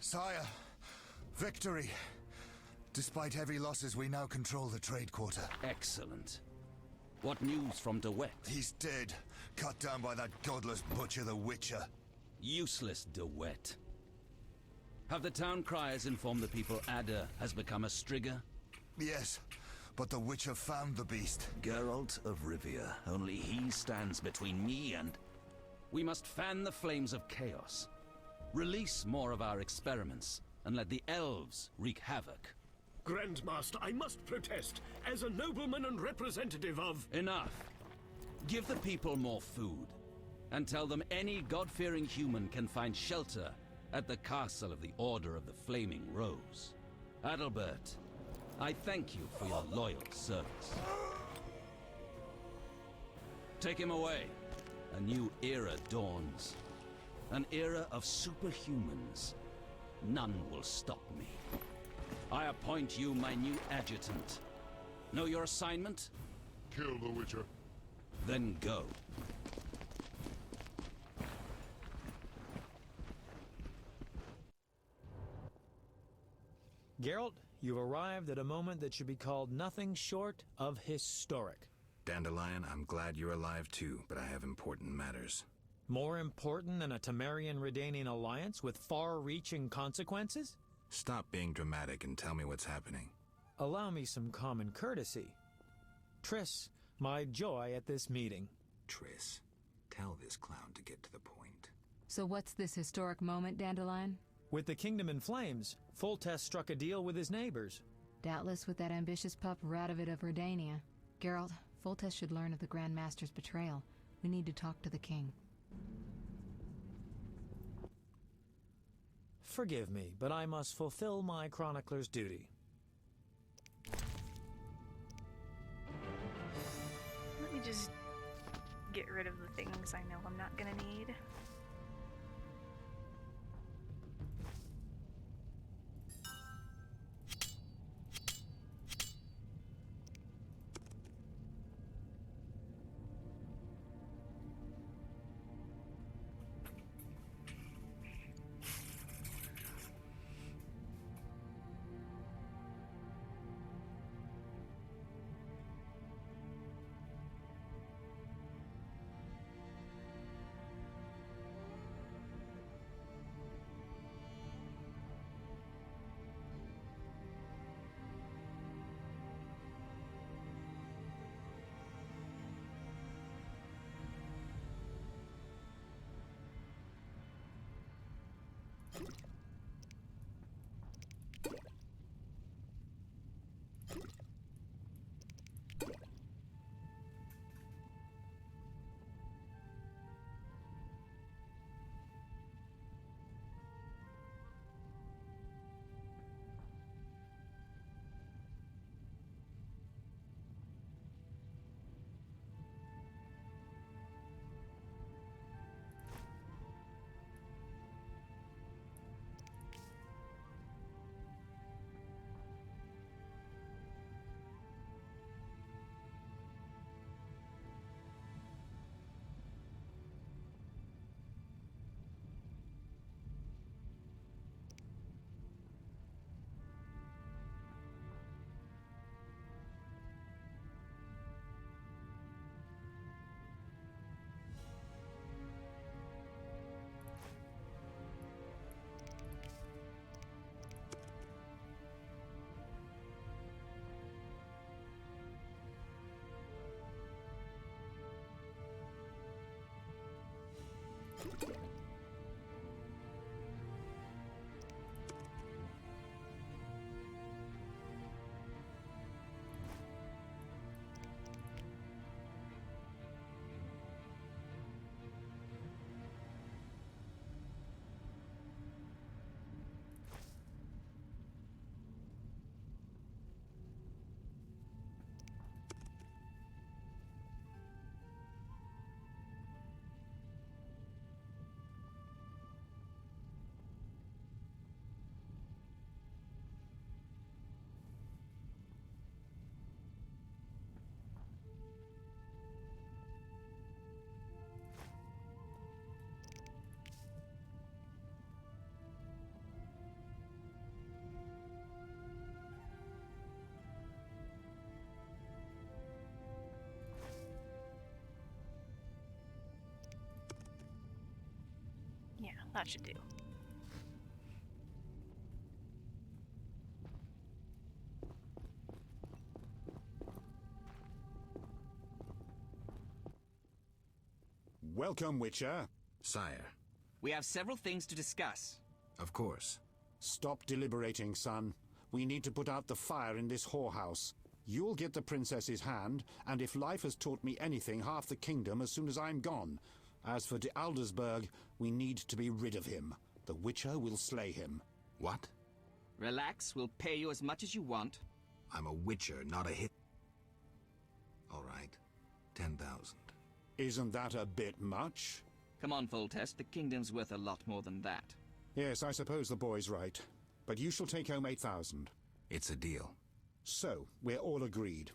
Sire, victory. Despite heavy losses, we now control the trade quarter. Excellent. What news from De Wet? He's dead, cut down by that godless butcher, the Witcher. Useless De Wet. Have the town criers informed the people Ada has become a Strigger? Yes, but the Witcher found the beast. Geralt of Rivia. Only he stands between me and... We must fan the flames of chaos. Release more of our experiments, and let the elves wreak havoc. Grandmaster, I must protest, as a nobleman and representative of... Enough. Give the people more food, and tell them any God-fearing human can find shelter at the castle of the Order of the Flaming Rose. Adalbert, I thank you for your loyal service. Take him away. A new era dawns. An era of superhumans. None will stop me. I appoint you my new adjutant. Know your assignment? Kill the Witcher. Then go. Geralt, you've arrived at a moment that should be called nothing short of historic. Dandelion, I'm glad you're alive too, but I have important matters. More important than a Temerian-Redanian alliance with far-reaching consequences? Stop being dramatic and tell me what's happening. Allow me some common courtesy. Triss, my joy at this meeting. Triss, tell this clown to get to the point. So what's this historic moment, Dandelion? With the kingdom in flames, Foltest struck a deal with his neighbors. Doubtless with that ambitious pup Radovid of Redania. Geralt, Foltest should learn of the Grand Master's betrayal. We need to talk to the king. Forgive me, but I must fulfill my chronicler's duty. Let me just get rid of the things I know I'm not gonna need. Yeah, that should do. Welcome, Witcher. Sire. We have several things to discuss. Of course. Stop deliberating, son. We need to put out the fire in this whorehouse. You'll get the princess's hand, and if life has taught me anything, half the kingdom as soon as I'm gone. As for de Aldersberg, we need to be rid of him. The Witcher will slay him. What? Relax, we'll pay you as much as you want. I'm a Witcher, not a hit. All right. 10,000. Isn't that a bit much? Come on, Foltest, the kingdom's worth a lot more than that. Yes, I suppose the boy's right. But you shall take home 8,000. It's a deal. So, we're all agreed.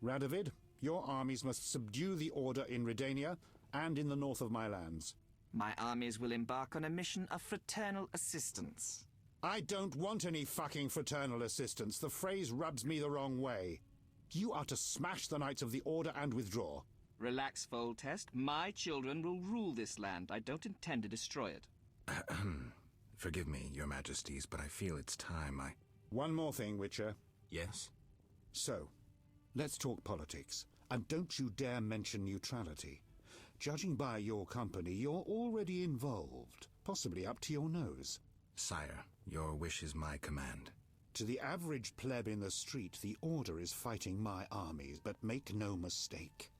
Radovid, your armies must subdue the Order in Redania and in the north of my lands. My armies will embark on a mission of fraternal assistance. I don't want any fucking fraternal assistance. The phrase rubs me the wrong way. You are to smash the Knights of the Order and withdraw. Relax, Foltest. My children will rule this land. I don't intend to destroy it. Forgive me, your majesties, but I feel it's time I... One more thing, Witcher. Yes? So, let's talk politics. And don't you dare mention neutrality. Judging by your company, you're already involved, possibly up to your nose. Sire, your wish is my command. To the average pleb in the street, the Order is fighting my armies, but make no mistake.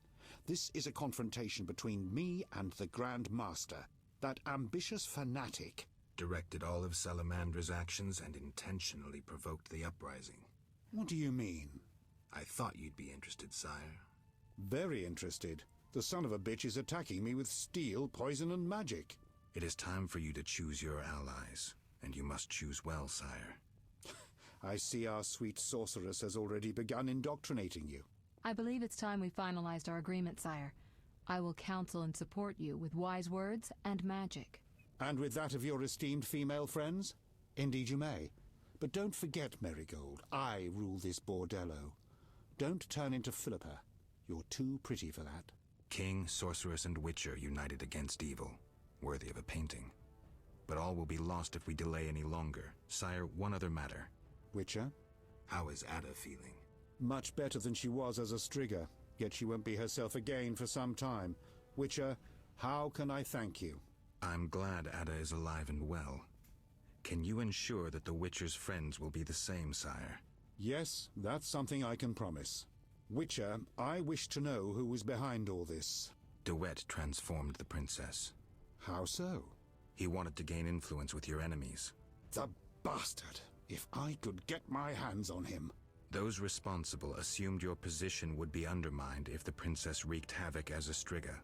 This is a confrontation between me and the Grand Master, that ambitious fanatic. directed all of Salamandra's actions and intentionally provoked the uprising. What do you mean? I thought you'd be interested, sire. Very interested. The son of a bitch is attacking me with steel, poison, and magic. It is time for you to choose your allies, and you must choose well, sire. I see our sweet sorceress has already begun indoctrinating you. I believe it's time we finalized our agreement, sire. I will counsel and support you with wise words and magic. And with that of your esteemed female friends? Indeed you may. But don't forget, Marigold, I rule this bordello. Don't turn into Philippa. You're too pretty for that. King, sorceress, and witcher united against evil. Worthy of a painting. But all will be lost if we delay any longer. Sire, one other matter. Witcher? How is Ada feeling? Much better than she was as a Strigger, yet she won't be herself again for some time. Witcher, how can I thank you? I'm glad Ada is alive and well. Can you ensure that the Witcher's friends will be the same, sire? Yes, that's something I can promise. Witcher, I wish to know who was behind all this. DeWitt transformed the princess. How so? He wanted to gain influence with your enemies. The bastard! If I could get my hands on him. Those responsible assumed your position would be undermined if the princess wreaked havoc as a Strigger.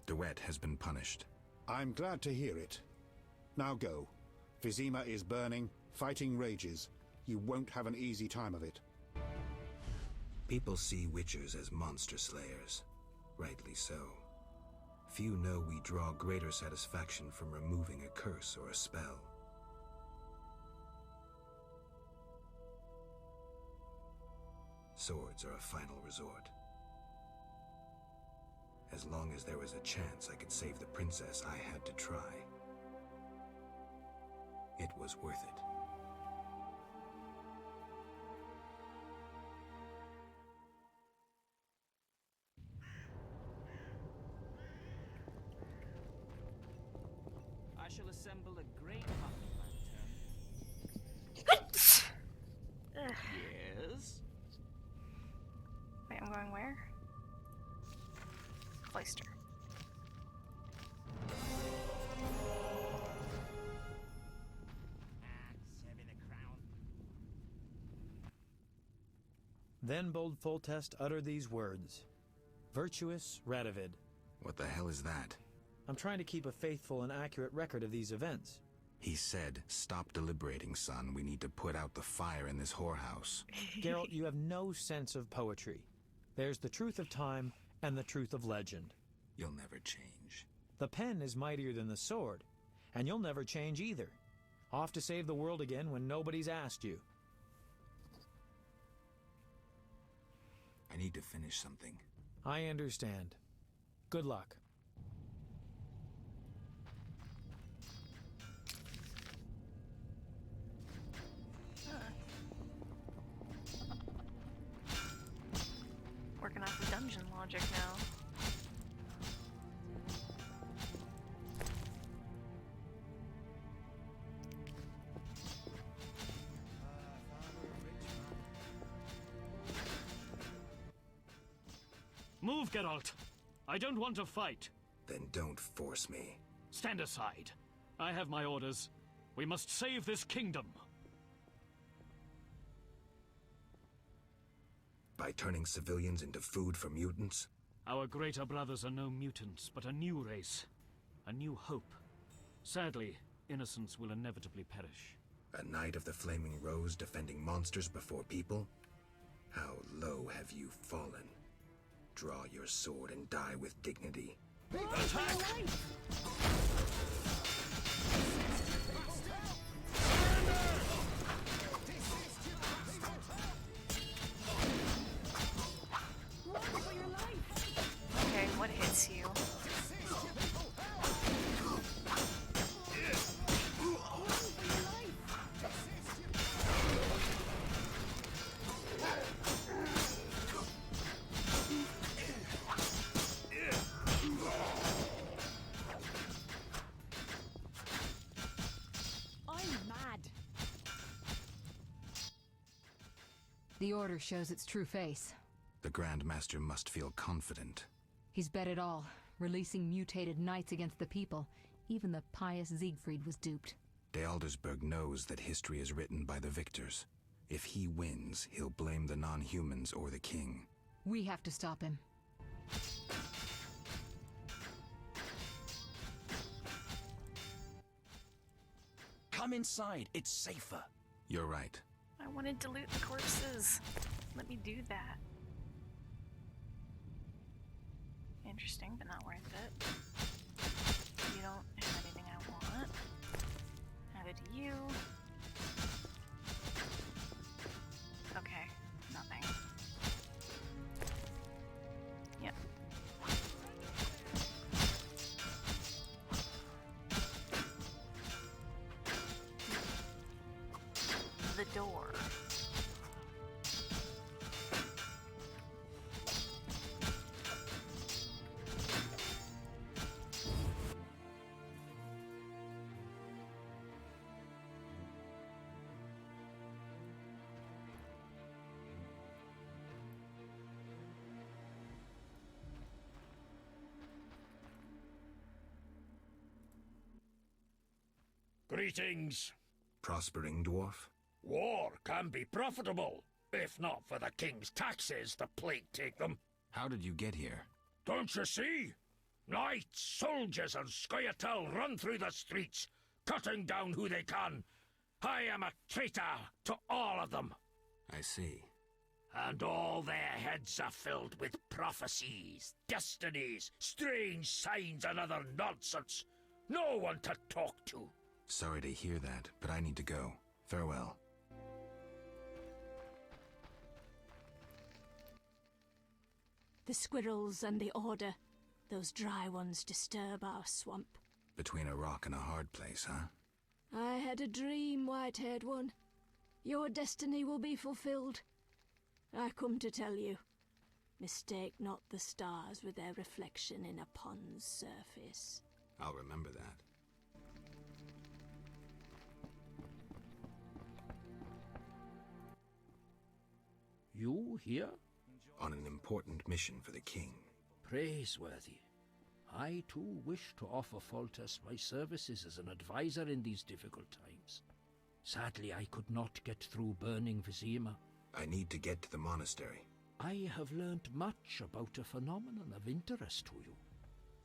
DeWitt has been punished. I'm glad to hear it. Now go. Vizima is burning, fighting rages. You won't have an easy time of it. People see witchers as monster slayers. Rightly so. Few know we draw greater satisfaction from removing a curse or a spell. Swords are a final resort. As long as there was a chance I could save the princess, I had to try. It was worth it. I shall assemble a great hunt lantern. Yes? Wait, I'm going where? Cloister. Then bold Foltest uttered these words. Virtuous Radovid. What the hell is that? I'm trying to keep a faithful and accurate record of these events. He said, "Stop deliberating, son. We need to put out the fire in this whorehouse." Geralt, you have no sense of poetry. There's the truth of time and the truth of legend. You'll never change. The pen is mightier than the sword, and you'll never change either. Off to save the world again when nobody's asked you. I need to finish something. I understand. Good luck. Working off the dungeon logic now. Move, Geralt. I don't want to fight. Then don't force me. Stand aside. I have my orders. We must save this kingdom. By turning civilians into food for mutants? Our greater brothers are no mutants, but a new race. A new hope. Sadly, innocents will inevitably perish. A knight of the Flaming Rose defending monsters before people? How low have you fallen? Draw your sword and die with dignity. Attack! Okay, what hits you? The Order shows its true face. The Grand Master must feel confident. He's bet it all, releasing mutated knights against the people. Even the pious Siegfried was duped. De Aldersberg knows that history is written by the victors. If he wins, he'll blame the non-humans or the king. We have to stop him. Come inside, it's safer. You're right. I wanted to loot the corpses. Let me do that. Interesting, but not worth it. You don't have anything I want. Neither do you. Okay, nothing. Yep. The door. Greetings. Prospering dwarf? War can be profitable, if not for the king's taxes the plague take them. How did you get here? Don't you see? Knights, soldiers, and Scoia'tael run through the streets, cutting down who they can. I am a traitor to all of them. I see. And all their heads are filled with prophecies, destinies, strange signs, and other nonsense. No one to talk to. Sorry to hear that, but I need to go. Farewell. The squirrels and the Order. Those dry ones disturb our swamp. Between a rock and a hard place, huh? I had a dream, white-haired one. Your destiny will be fulfilled. I come to tell you. Mistake not the stars with their reflection in a pond's surface. I'll remember that. You here? On an important mission for the king. Praiseworthy. I too wish to offer Foltest my services as an advisor in these difficult times. Sadly, I could not get through burning Vizima. I need to get to the monastery. I have learned much about a phenomenon of interest to you.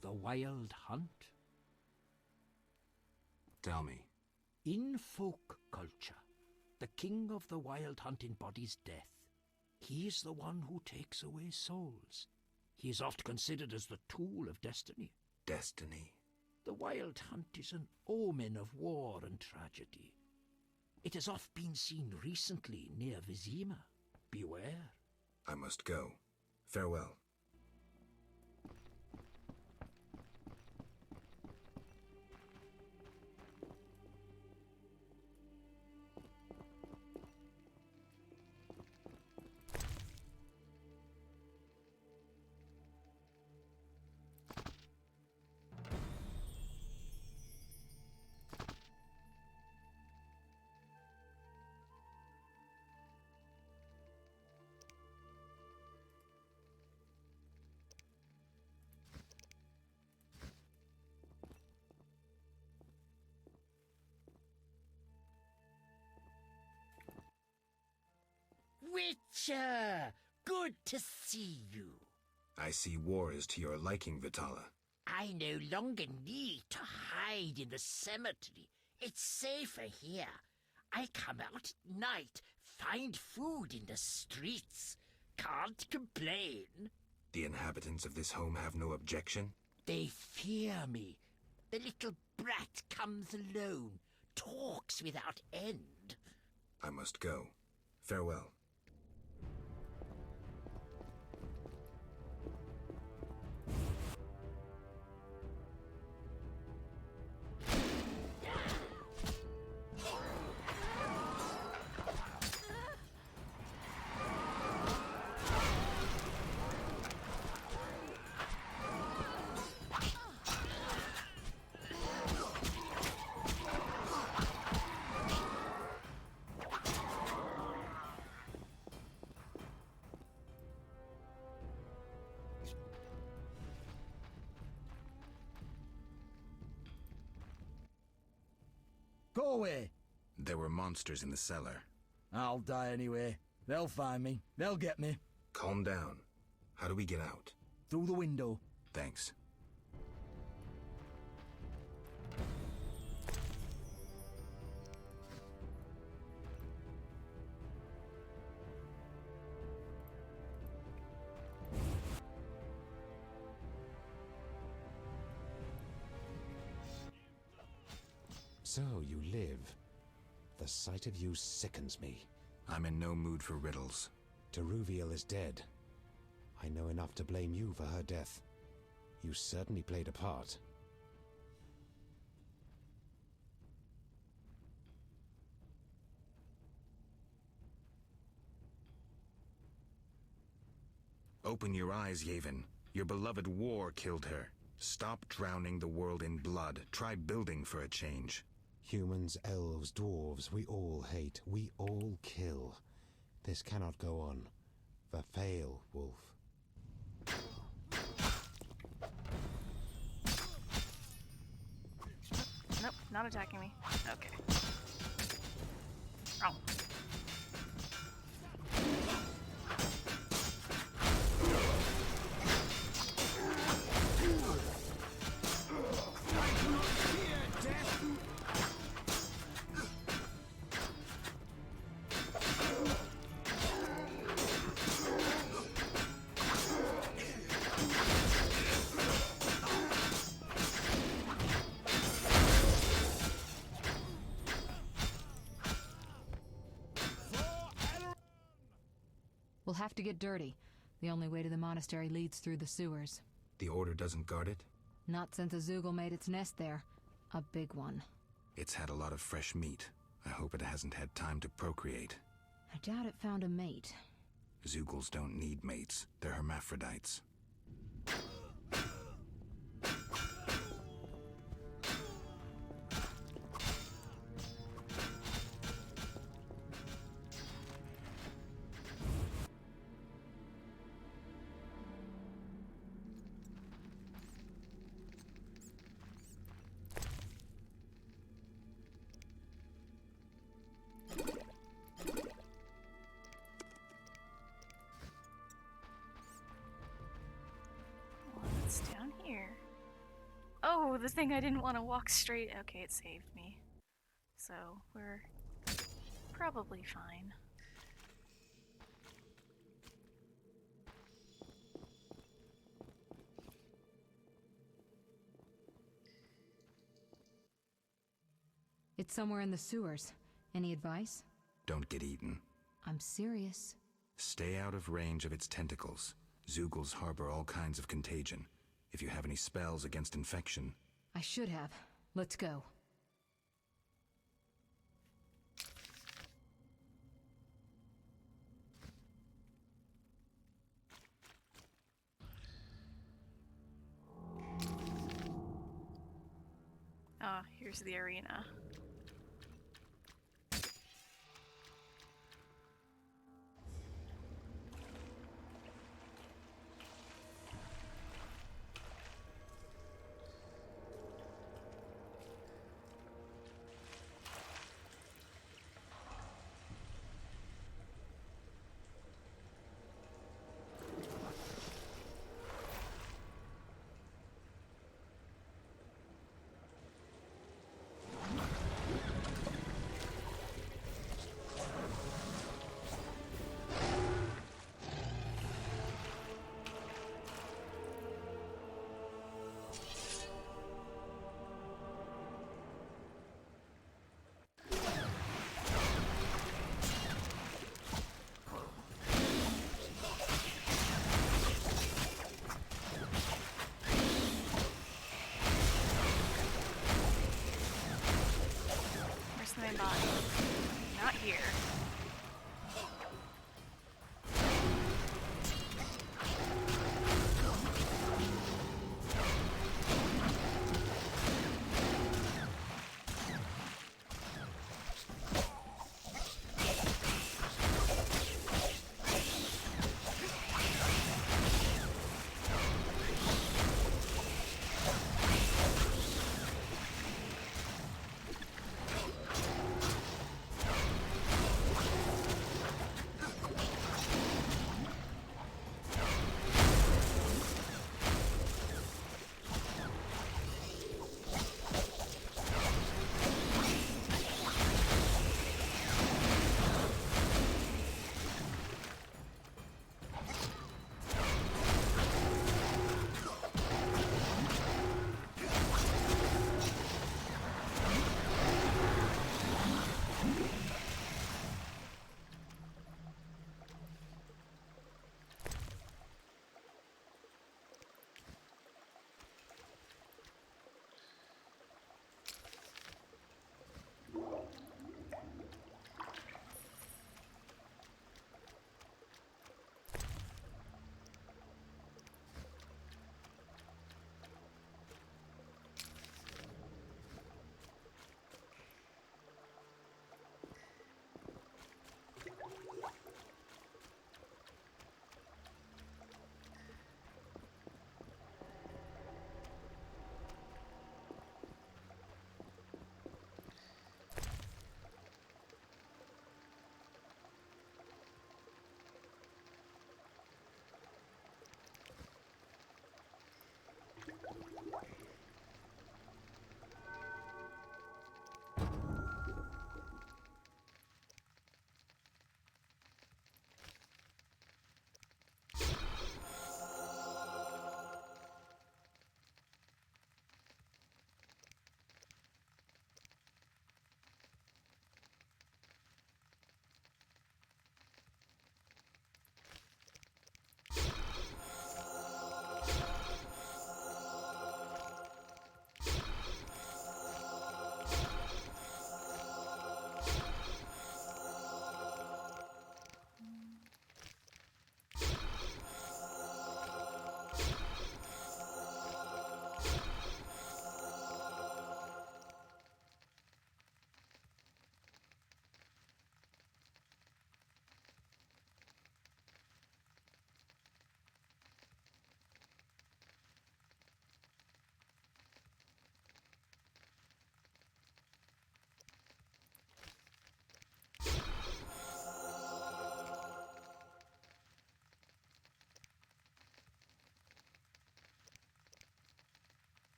The Wild Hunt. Tell me. In folk culture, the king of the Wild Hunt embodies death. He is the one who takes away souls. He is oft considered as the tool of destiny. Destiny? The Wild Hunt is an omen of war and tragedy. It has oft been seen recently near Vizima. Beware. I must go. Farewell. Witcher! Good to see you. I see war is to your liking, Vitala. I no longer need to hide in the cemetery. It's safer here. I come out at night, find food in the streets. Can't complain. The inhabitants of this home have no objection? They fear me. The little brat comes alone, talks without end. I must go. Farewell. doorway? There were monsters in the cellar. I'll die anyway. They'll find me. They'll get me. Calm down. How do we get out? Through the window. Thanks. So you live. The sight of you sickens me. I'm in no mood for riddles. Teruviel is dead. I know enough to blame you for her death. You certainly played a part. Open your eyes, Yavin. Your beloved war killed her. Stop drowning the world in blood. Try building for a change. Humans, elves, dwarves, we all hate. We all kill. This cannot go on. Verfail, Wolf. Nope, not attacking me. Okay. Wrong. We'll have to get dirty. The only way to the monastery leads through the sewers. The Order doesn't guard it? Not since a Zoogle made its nest there. A big one. It's had a lot of fresh meat. I hope it hasn't had time to procreate. I doubt it found a mate. Zoogles don't need mates. They're hermaphrodites. What's down here? Oh, the thing I didn't want to walk straight. Okay, it saved me. So, we're probably fine. It's somewhere in the sewers. Any advice? Don't get eaten. I'm serious. Stay out of range of its tentacles. Zoogles harbor all kinds of contagion. If you have any spells against infection... I should have. Let's go. Ah, here's the arena. My body. Not here.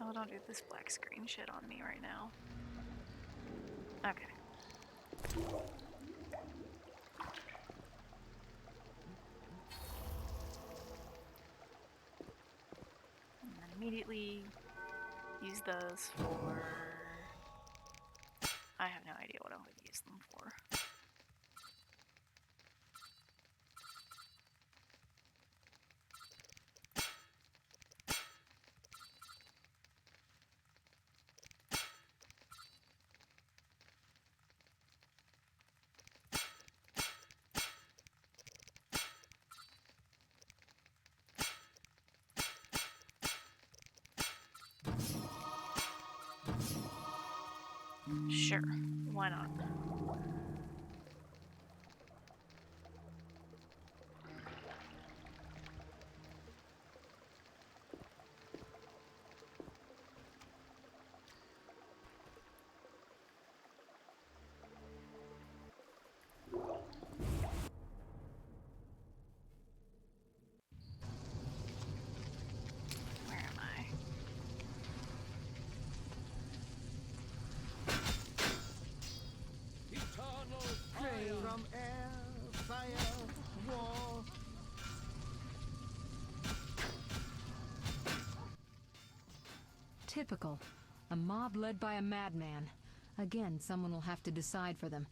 Oh, don't do this black screen shit on me right now. Okay. And then immediately use those for... I have no idea what I'm going to use them for. Sure, why not? Where am I? From air, fire, war. Typical. A mob led by a madman. Again, someone will have to decide for them.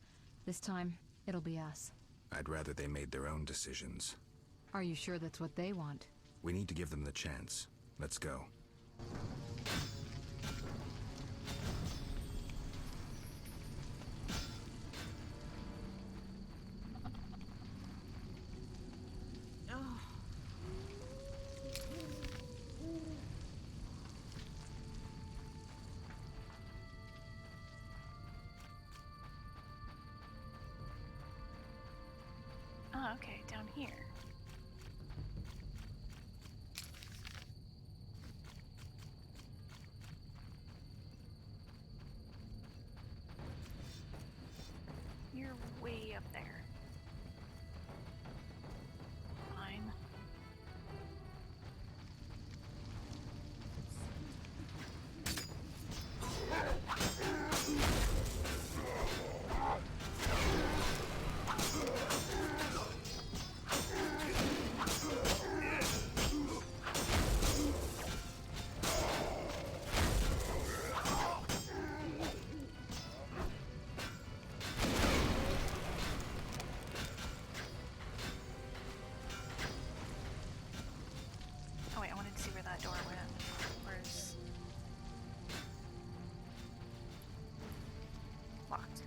This time, it'll be us. I'd rather they made their own decisions. Are you sure that's what they want? We need to give them the chance. Let's go. Oh, okay, down here. You're way up there. Fine. Oh wait, I wanted to see where that door went. Where's... Locked.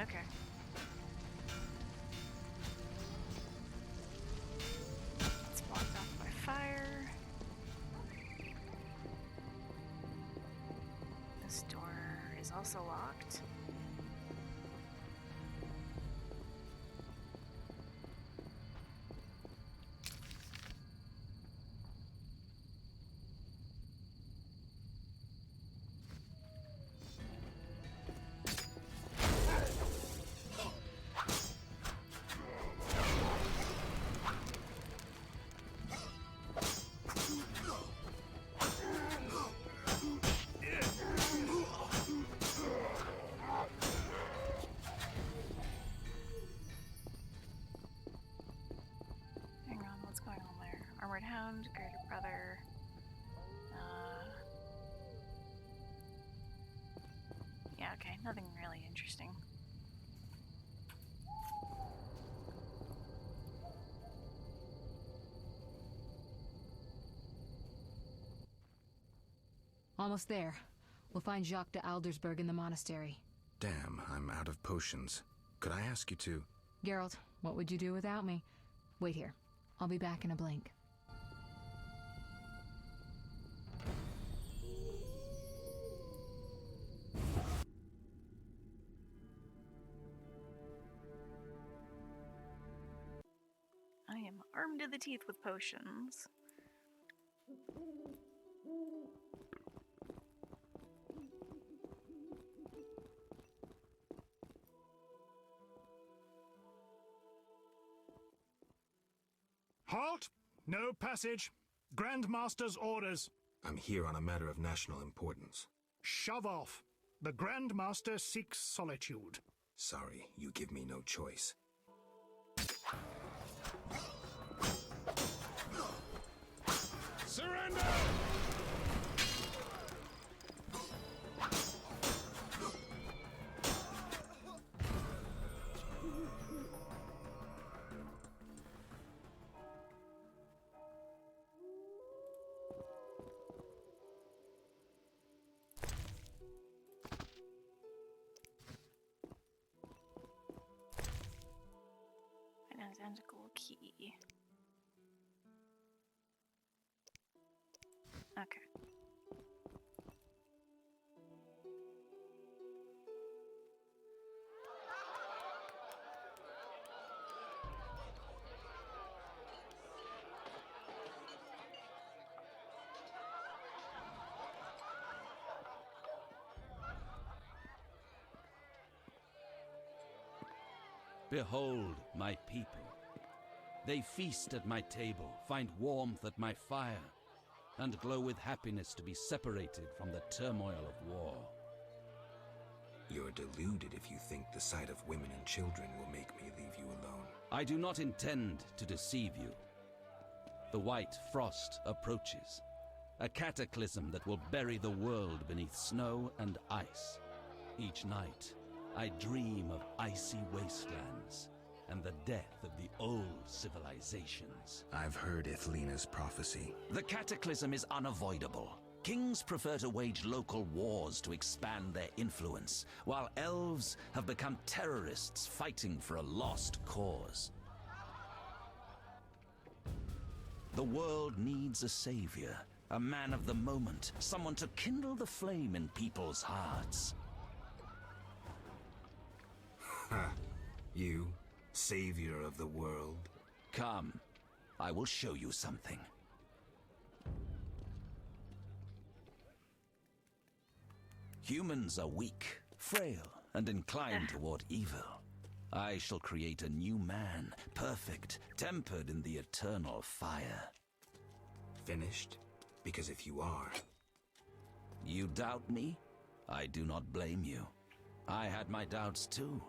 Okay. It's blocked off by fire. This door is also locked. armored hound, greater brother. Yeah, okay, nothing really interesting. Almost there. We'll find Jacques de Aldersberg in the monastery. Damn, I'm out of potions. Could I ask you to... Geralt, what would you do without me? Wait here. I'll be back in a blink. I am armed to the teeth with potions. Halt! No passage. Grandmaster's orders. I'm here on a matter of national importance. Shove off. The Grandmaster seeks solitude. Sorry, you give me no choice. Surrender! An identical key. Okay. Behold my people. They feast at my table, find warmth at my fire, and glow with happiness to be separated from the turmoil of war. You're deluded if you think the sight of women and children will make me leave you alone. I do not intend to deceive you. The white frost approaches, a cataclysm that will bury the world beneath snow and ice. Each night, I dream of icy wastelands and the death of the old civilizations. I've heard Ithlina's prophecy. The cataclysm is unavoidable. Kings prefer to wage local wars to expand their influence, while elves have become terrorists fighting for a lost cause. The world needs a savior, a man of the moment, someone to kindle the flame in people's hearts. Ha! You, savior of the world? Come, I will show you something. Humans are weak, frail, and inclined toward evil. I shall create a new man, perfect, tempered in the eternal fire. Finished? Because if you are... You doubt me? I do not blame you. I had my doubts too.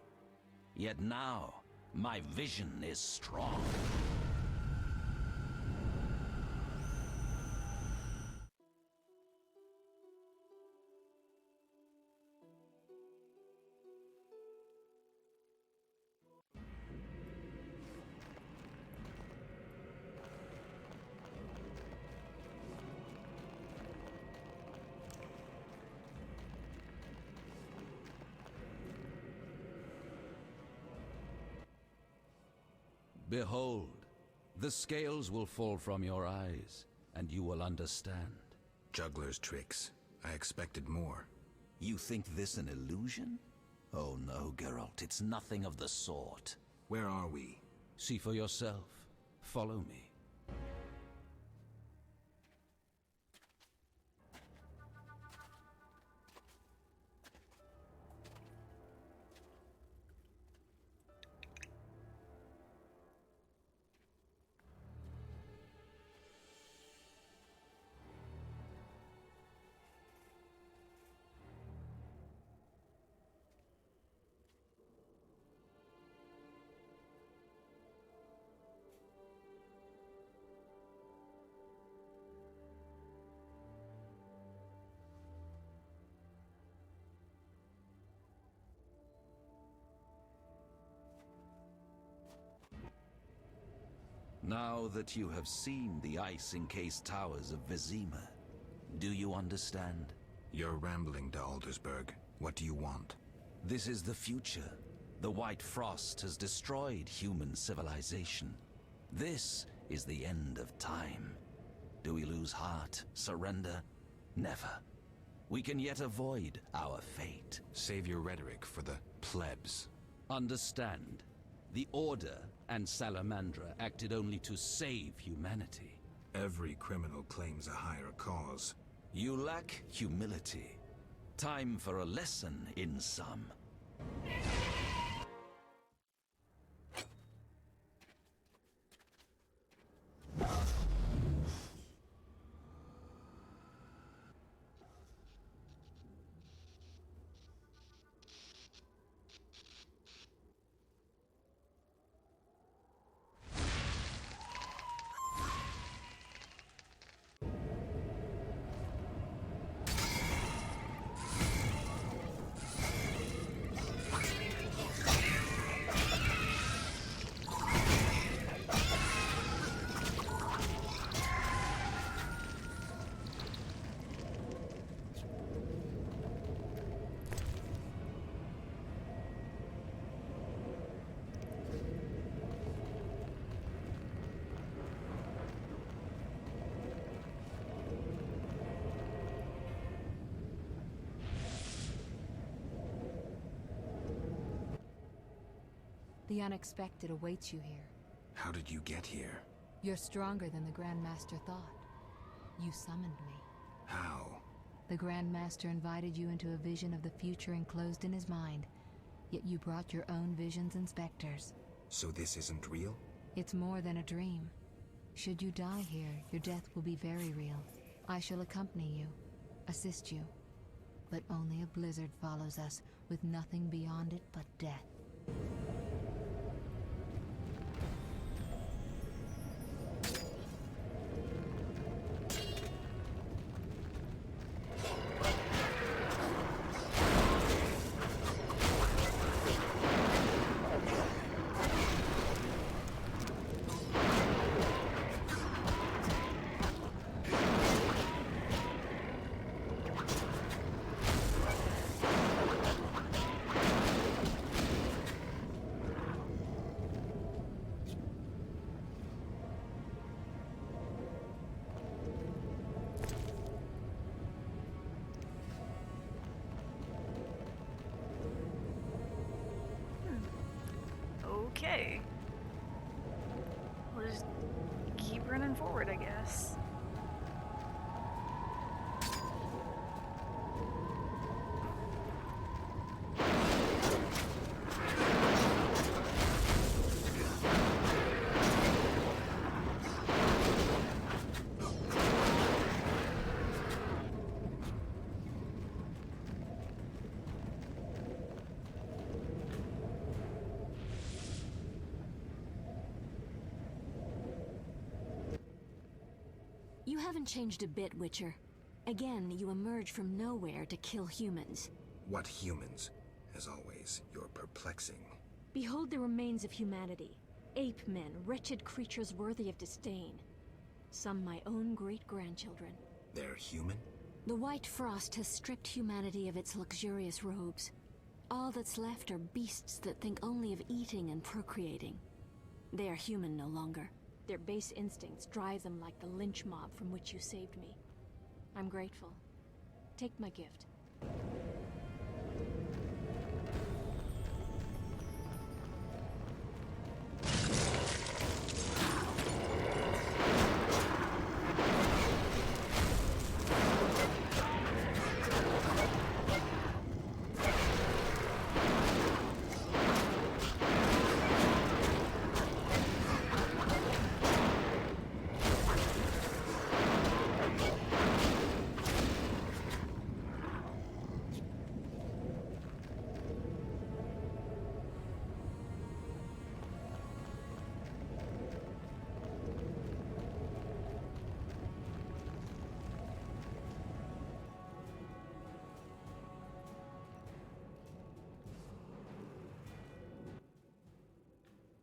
Yet now, my vision is strong. Behold, the scales will fall from your eyes, and you will understand. Juggler's tricks. I expected more. You think this an illusion? Oh no, Geralt, it's nothing of the sort. Where are we? See for yourself. Follow me. Now that you have seen the ice-encased towers of Vizima, do you understand? You're rambling, de Aldersberg. What do you want? This is the future. The White Frost has destroyed human civilization. This is the end of time. Do we lose heart, surrender? Never. We can yet avoid our fate. Save your rhetoric for the plebs. Understand. The Order and Salamandra acted only to save humanity. Every criminal claims a higher cause. You lack humility. Time for a lesson in some. The unexpected awaits you here. How did you get here? You're stronger than the Grand Master thought. You summoned me. How? The Grand Master invited you into a vision of the future enclosed in his mind, yet you brought your own visions and specters. So this isn't real? It's more than a dream. Should you die here, your death will be very real. I shall accompany you, assist you. But only a blizzard follows us, with nothing beyond it but death. Okay. We'll just keep running forward, I guess. You haven't changed a bit, Witcher. Again, you emerge from nowhere to kill humans. What humans? As always, you're perplexing. Behold the remains of humanity. Ape men, wretched creatures worthy of disdain. Some my own great-grandchildren. They're human? The White Frost has stripped humanity of its luxurious robes. All that's left are beasts that think only of eating and procreating. They are human no longer. Their base instincts drive them like the lynch mob from which you saved me. I'm grateful. Take my gift.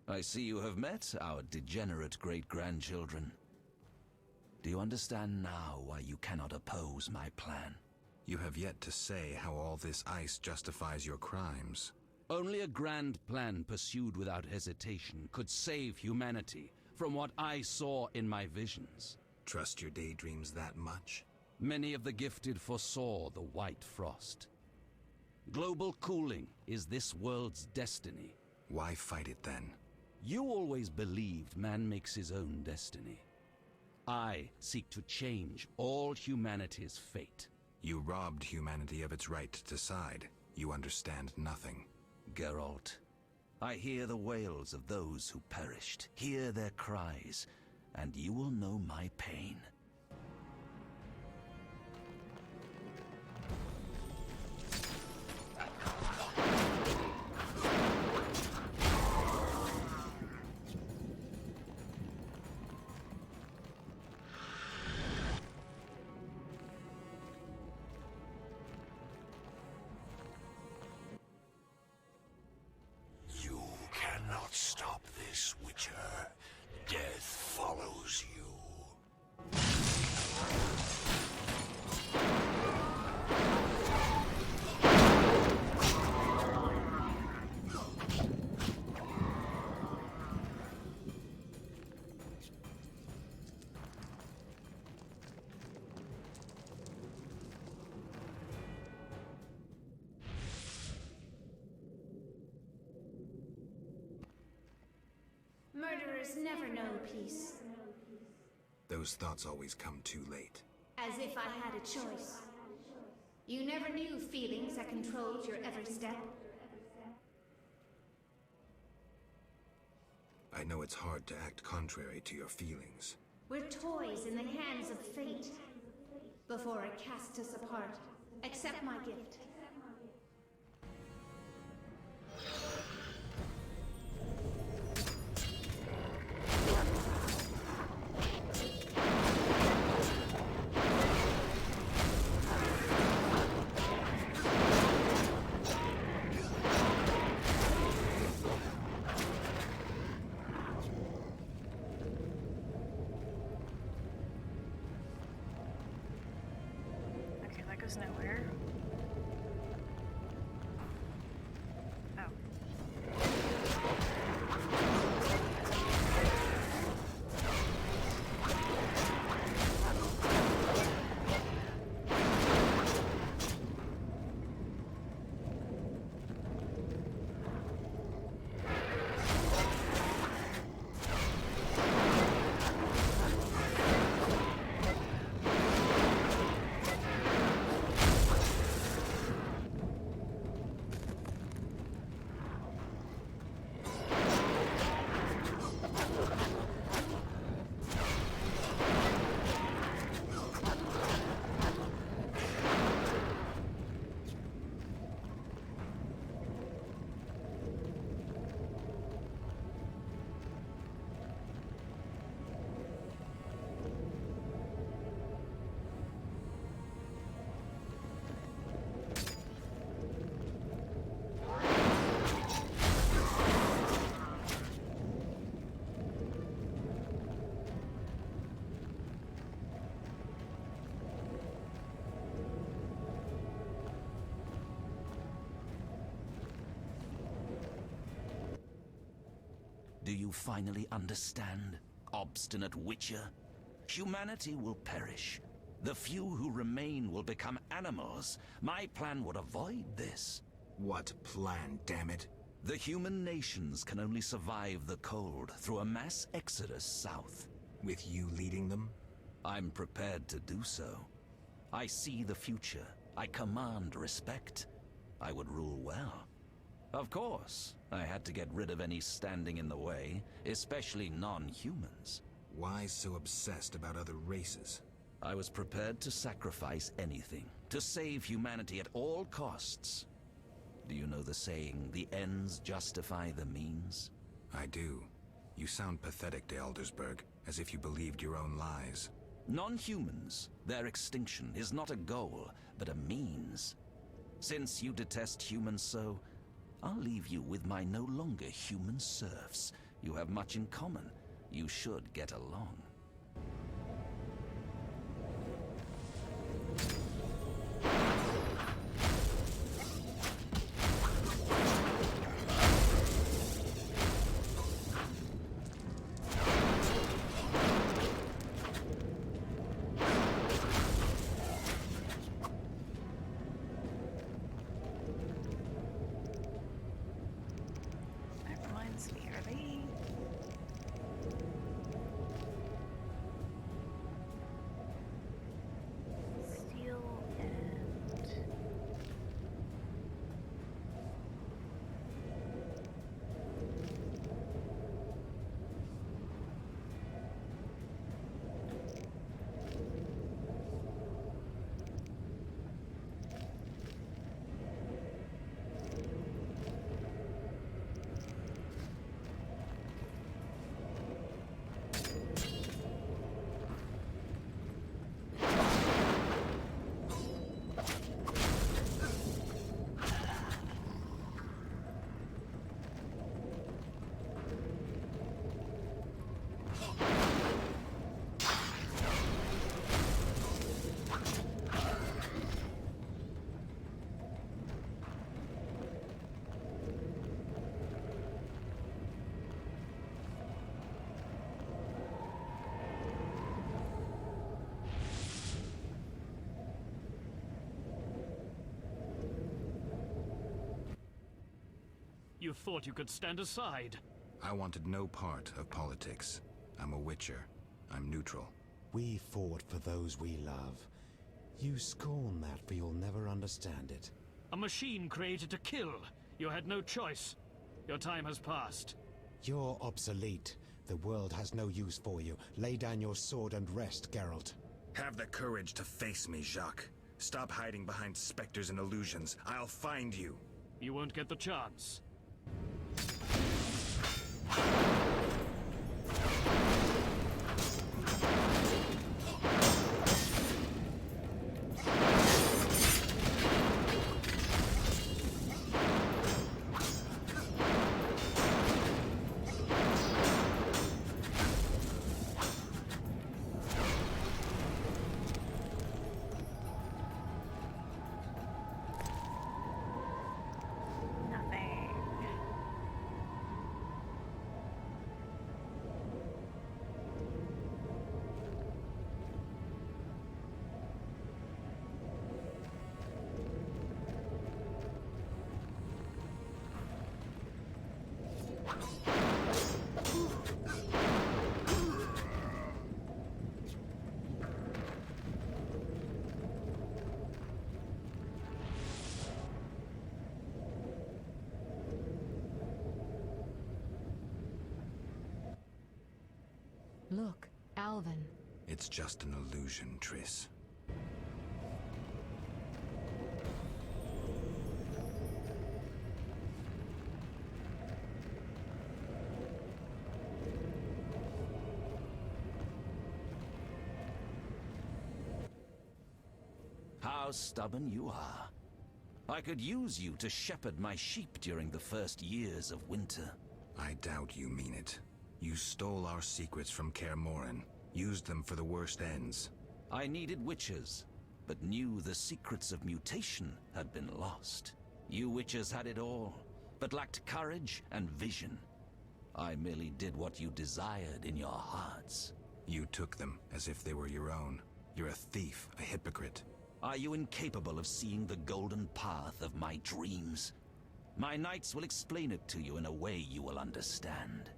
I see you have met our degenerate great-grandchildren. Do you understand now why you cannot oppose my plan? You have yet to say how all this ice justifies your crimes. Only a grand plan pursued without hesitation could save humanity from what I saw in my visions. Trust your daydreams that much? Many of the gifted foresaw the white frost. Global cooling is this world's destiny. Why fight it then? You always believed man makes his own destiny. I seek to change all humanity's fate. You robbed humanity of its right to decide. You understand nothing. Geralt, I hear the wails of those who perished, hear their cries, and you will know my pain. You cannot stop this, Witcher. Death follows you. Murderers never know peace. Those thoughts always come too late. As if I had a choice. You never knew feelings that controlled your every step. I know it's hard to act contrary to your feelings. We're toys in the hands of fate. Before it casts us apart, accept my gift. Okay, that goes nowhere. Oh. Do you finally understand, obstinate Witcher? Humanity will perish. The few who remain will become animals. My plan would avoid this. What plan, damn it? The human nations can only survive the cold through a mass exodus south. With you leading them? I'm prepared to do so. I see the future. I command respect. I would rule well. Of course, I had to get rid of any standing in the way, especially non-humans. Why so obsessed about other races? I was prepared to sacrifice anything, to save humanity at all costs. Do you know the saying, the ends justify the means? I do. You sound pathetic to Eldersburg, as if you believed your own lies. Non-humans, their extinction is not a goal, but a means. Since you detest humans so, I'll leave you with my no longer human serfs, You have much in common. You should get along. That reminds me, are they... Steel and... You thought you could stand aside. I wanted no part of politics. I'm a witcher. I'm neutral. We fought for those we love. You scorn that, for you'll never understand it. A machine created to kill. You had no choice. Your time has passed. You're obsolete. The world has no use for you. Lay down your sword and rest, Geralt. Have the courage to face me, Jacques. Stop hiding behind specters and illusions. I'll find you. You won't get the chance. Nothing. Look, Alvin. It's just an illusion, Triss. How stubborn you are. I could use you to shepherd my sheep during the first years of winter. I doubt you mean it. You stole our secrets from Kaer Morhen, used them for the worst ends. I needed witches, but knew the secrets of mutation had been lost. You witches had it all, but lacked courage and vision. I merely did what you desired in your hearts. You took them as if they were your own. You're a thief, a hypocrite. Are you incapable of seeing the golden path of my dreams? My knights will explain it to you in a way you will understand.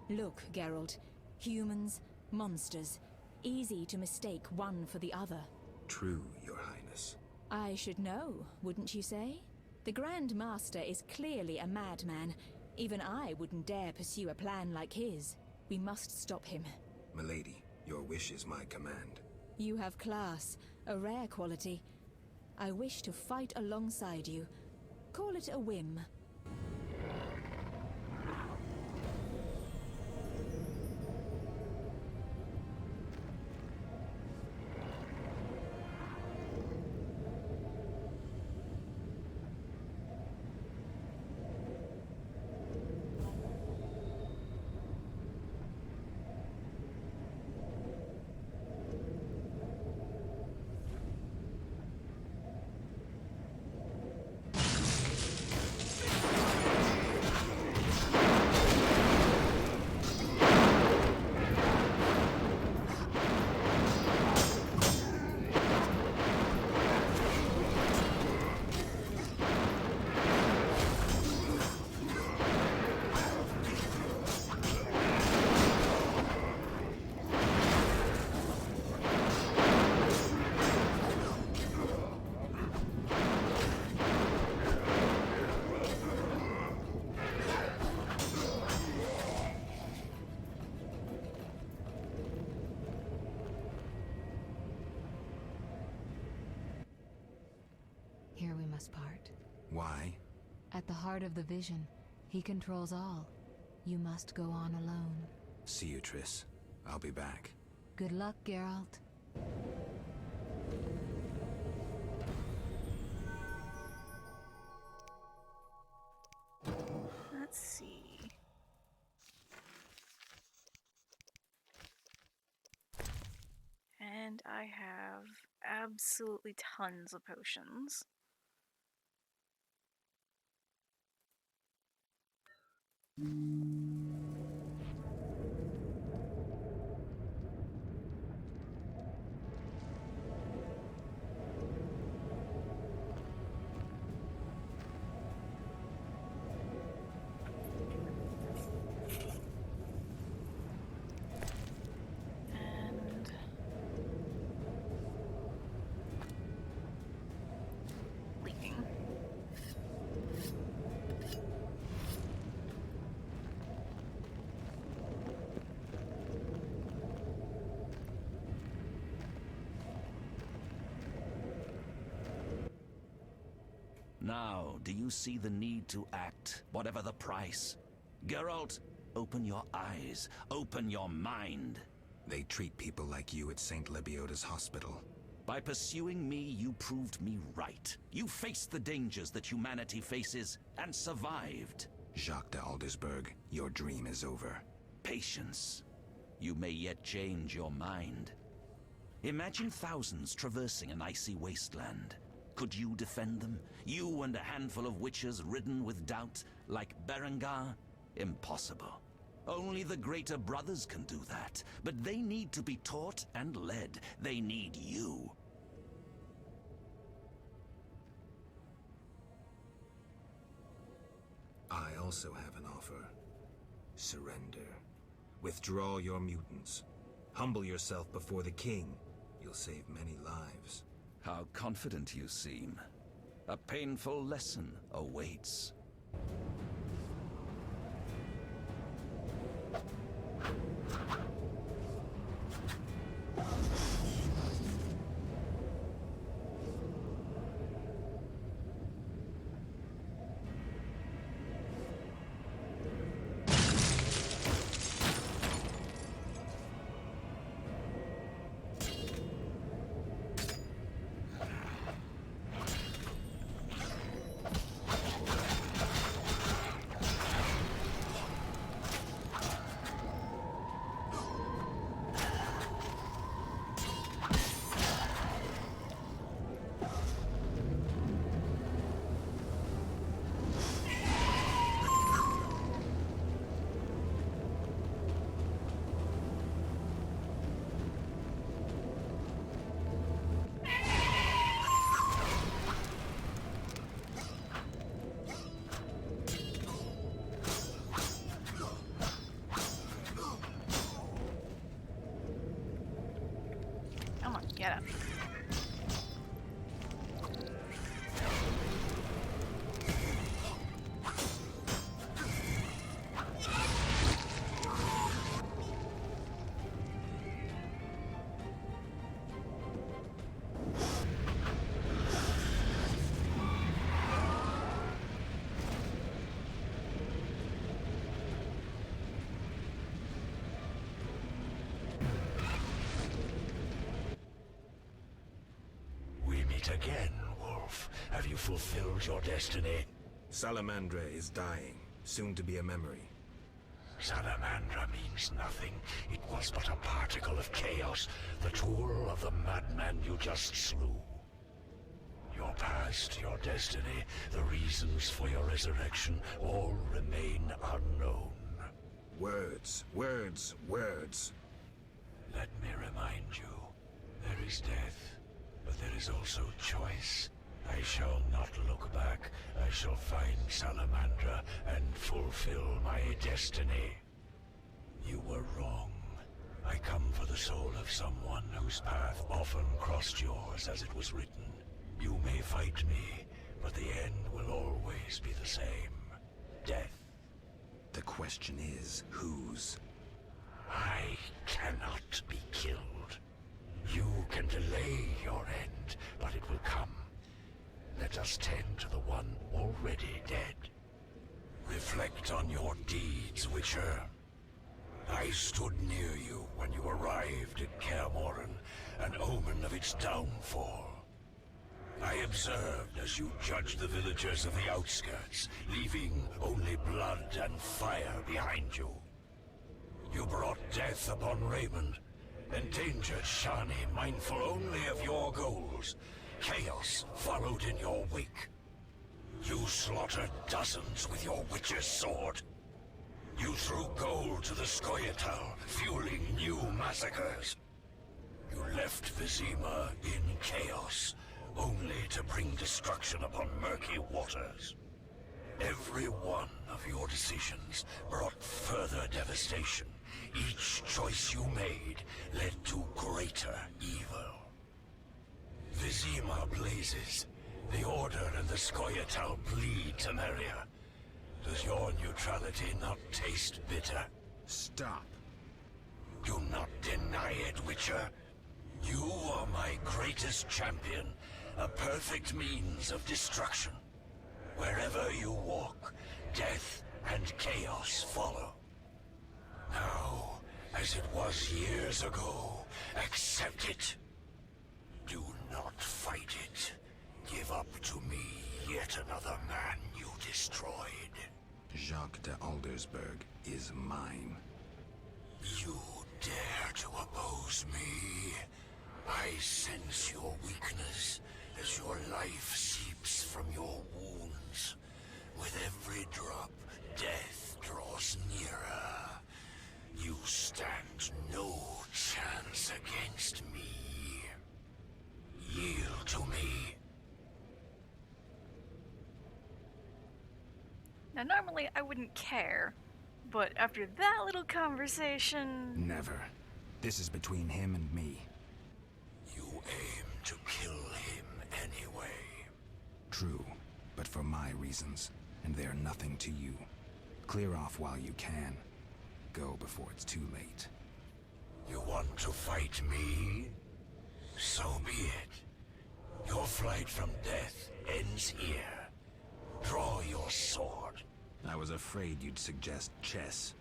Look, Geralt. Humans, monsters. Easy to mistake one for the other. True, Your Highness. I should know, wouldn't you say? The Grand Master is clearly a madman. Even I wouldn't dare pursue a plan like his. We must stop him. Milady, your wish is my command. You have class, a rare quality. I wish to fight alongside you. Call it a whim. Here we must part. Why? At the heart of the vision, he controls all. You must go on alone. See you, Triss. I'll be back. Good luck, Geralt. Let's see. And I have absolutely tons of potions. Now, do you see the need to act, whatever the price? Geralt, open your eyes, open your mind. They treat people like you at St. Lebioda's hospital. By pursuing me, you proved me right. You faced the dangers that humanity faces, and survived. Jacques de Aldersberg, your dream is over. Patience. You may yet change your mind. Imagine thousands traversing an icy wasteland. Could you defend them? You and a handful of witches ridden with doubt, like Berengar? Impossible. Only the greater brothers can do that. But they need to be taught and led. They need you. I also have an offer. Surrender. Withdraw your mutants. Humble yourself before the king. You'll save many lives. How confident you seem. A painful lesson awaits. late again, Wolf. Have you fulfilled your destiny? Salamandra is dying, soon to be a memory. Salamandra means nothing. It was but a particle of chaos, the tool of the madman you just slew. Your past, your destiny, the reasons for your resurrection, all remain unknown. Words, words, words. Let me remind you, there is death, but there is also choice. I shall not look back. I shall find Salamandra and fulfill my destiny. You were wrong. I come for the soul of someone whose path often crossed yours as it was written. You may fight me, but the end will always be the same. Death. The question is, whose? I cannot be killed. You can delay your end, but it will come. Let us tend to the one already dead. Reflect on your deeds, Witcher. I stood near you when you arrived at Kaer Morhen, an omen of its downfall. I observed as you judged the villagers of the outskirts, leaving only blood and fire behind you. You brought death upon Raymond, endangered Shani, mindful only of your goals. Chaos followed in your wake. You slaughtered dozens with your witch's sword. You threw gold to the Scoia'tael, fueling new massacres. You left Vizima in chaos, only to bring destruction upon murky waters. Every one of your decisions brought further devastation. Each choice you made led to greater evil. Vizima blazes. The Order and the Scoia'tael bleed Temeria. Does your neutrality not taste bitter? Stop. Do not deny it, Witcher. You are my greatest champion, a perfect means of destruction. Wherever you walk, death and chaos follow. Now, as it was years ago, accept it. Do not fight it. Give up to me yet another man you destroyed. Jacques de Aldersberg is mine. You dare to oppose me? I sense your weakness as your life seeps from your wounds. With every drop, death draws nearer. You stand no chance against me. Yield to me. Now, normally I wouldn't care, but after that little conversation... Never. This is between him and me. You aim to kill him anyway. True, but for my reasons, and they're nothing to you. Clear off while you can. Go before it's too late. You want to fight me? So be it. Your flight from death ends here. Draw your sword. I was afraid you'd suggest chess.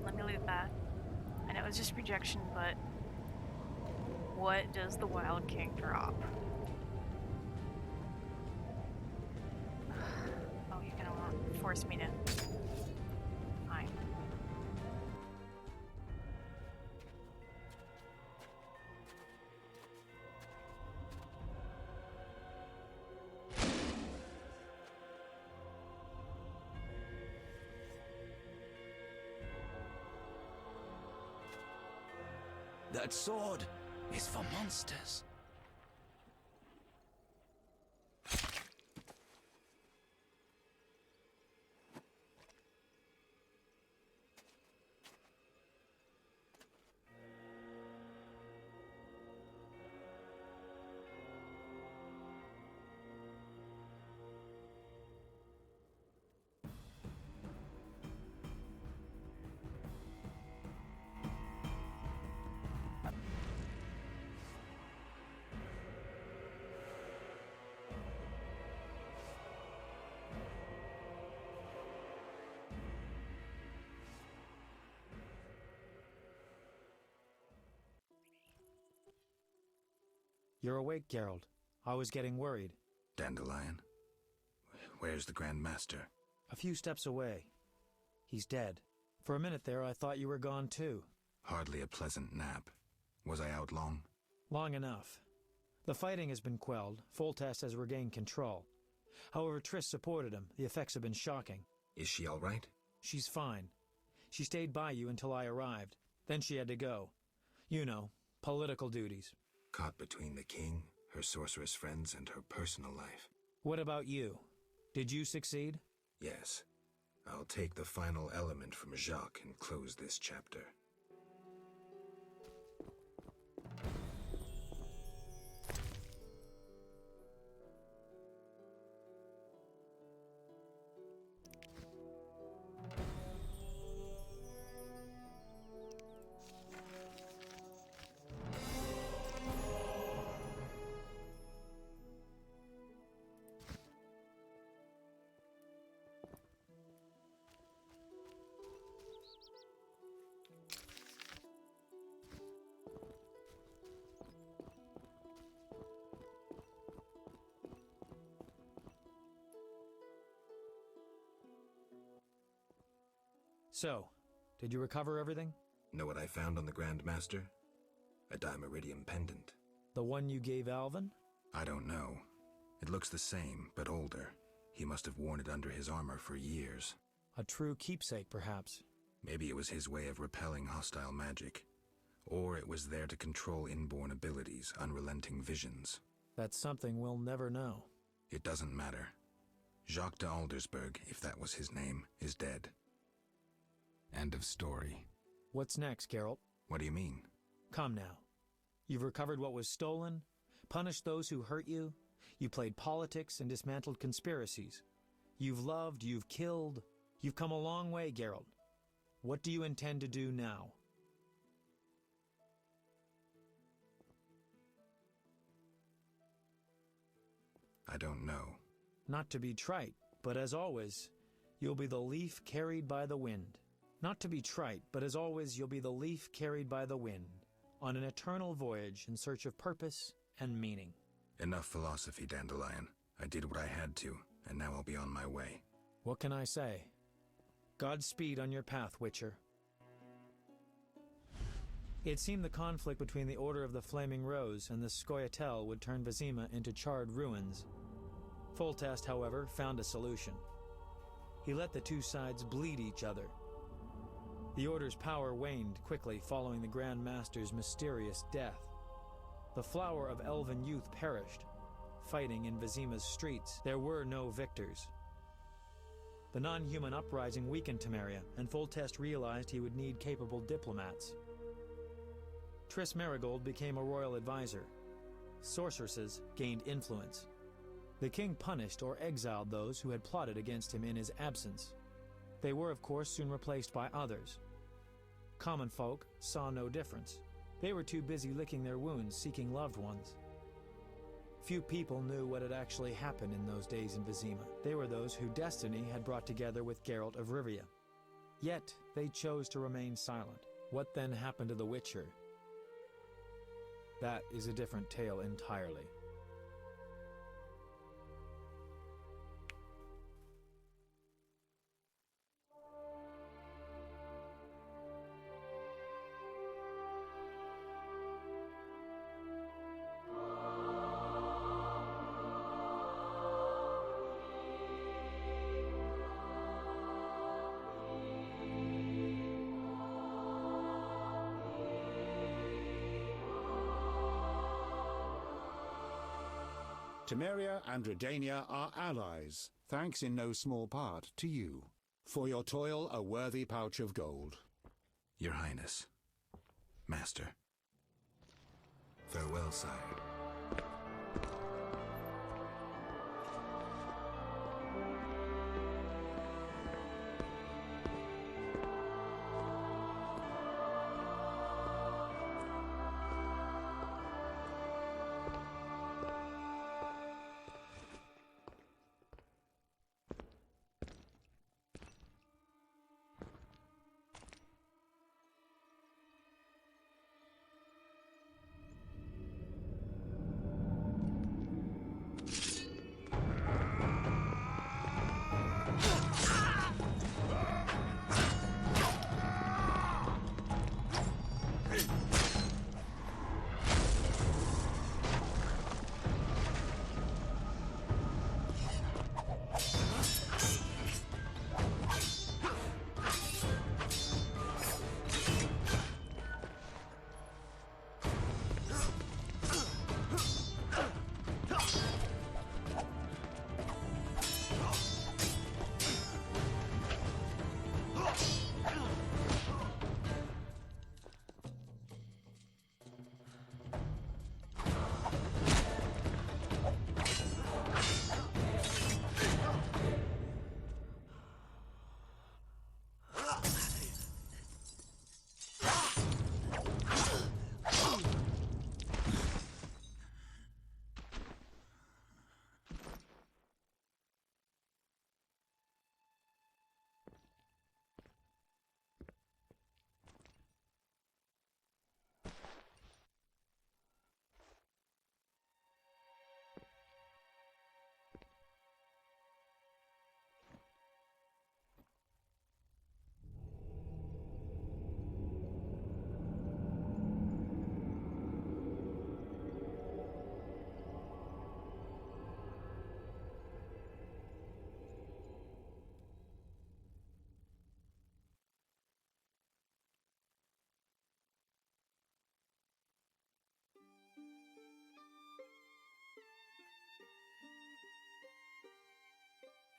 Let me loot that. I know it's just projection, but what does the Wild King drop? Oh, you're gonna force me to... Fine. That sword is for monsters. You're awake, Geralt. I was getting worried. Dandelion? Where's the Grand Master? A few steps away. He's dead. For a minute there, I thought you were gone too. Hardly a pleasant nap. Was I out long? Long enough. The fighting has been quelled. Foltest has regained control. However, Triss supported him. The effects have been shocking. Is she all right? She's fine. She stayed by you until I arrived. Then she had to go. You know, political duties. Caught between the king, her sorceress friends, and her personal life. What about you? Did you succeed? Yes. I'll take the final element from Jacques and close this chapter. So, did you recover everything? Know what I found on the Grand Master? A dimeridium pendant. The one you gave Alvin? I don't know. It looks the same, but older. He must have worn it under his armor for years. A true keepsake, perhaps. Maybe it was his way of repelling hostile magic. Or it was there to control inborn abilities, unrelenting visions. That's something we'll never know. It doesn't matter. Jacques de Aldersberg, if that was his name, is dead. End of story. What's next, Geralt? What do you mean? Come now. You've recovered what was stolen, punished those who hurt you, you played politics and dismantled conspiracies. You've loved, you've killed, you've come a long way, Geralt. What do you intend to do now? I don't know. Not to be trite, but as always, you'll be the leaf carried by the wind. Not to be trite, but as always, you'll be the leaf carried by the wind, on an eternal voyage in search of purpose and meaning. Enough philosophy, Dandelion. I did what I had to, and now I'll be on my way. What can I say? Godspeed on your path, Witcher. It seemed the conflict between the Order of the Flaming Rose and the Scoia'tael would turn Vizima into charred ruins. Foltest, however, found a solution. He let the two sides bleed each other. The Order's power waned quickly following the Grand Master's mysterious death. The flower of elven youth perished. Fighting in Vizima's streets, there were no victors. The non-human uprising weakened Temeria, and Foltest realized he would need capable diplomats. Triss Merigold became a royal advisor. Sorceresses gained influence. The king punished or exiled those who had plotted against him in his absence. They were, of course, soon replaced by others. Common folk saw no difference. They were too busy licking their wounds, seeking loved ones. Few people knew what had actually happened in those days in Vizima. They were those who destiny had brought together with Geralt of Rivia. Yet, they chose to remain silent. What then happened to the Witcher? That is a different tale entirely. Temeria and Redania are allies, thanks in no small part to you. For your toil, a worthy pouch of gold. Your Highness. Master. Farewell, sire.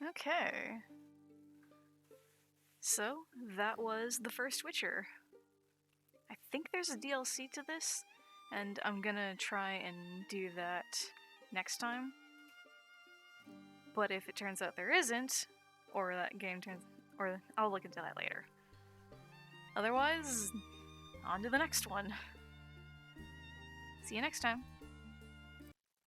Okay. So, that was the first Witcher. I think there's a DLC to this, and I'm gonna try and do that next time. But if it turns out there isn't, or that game turns... or I'll look into that later. Otherwise, on to the next one. See you next time.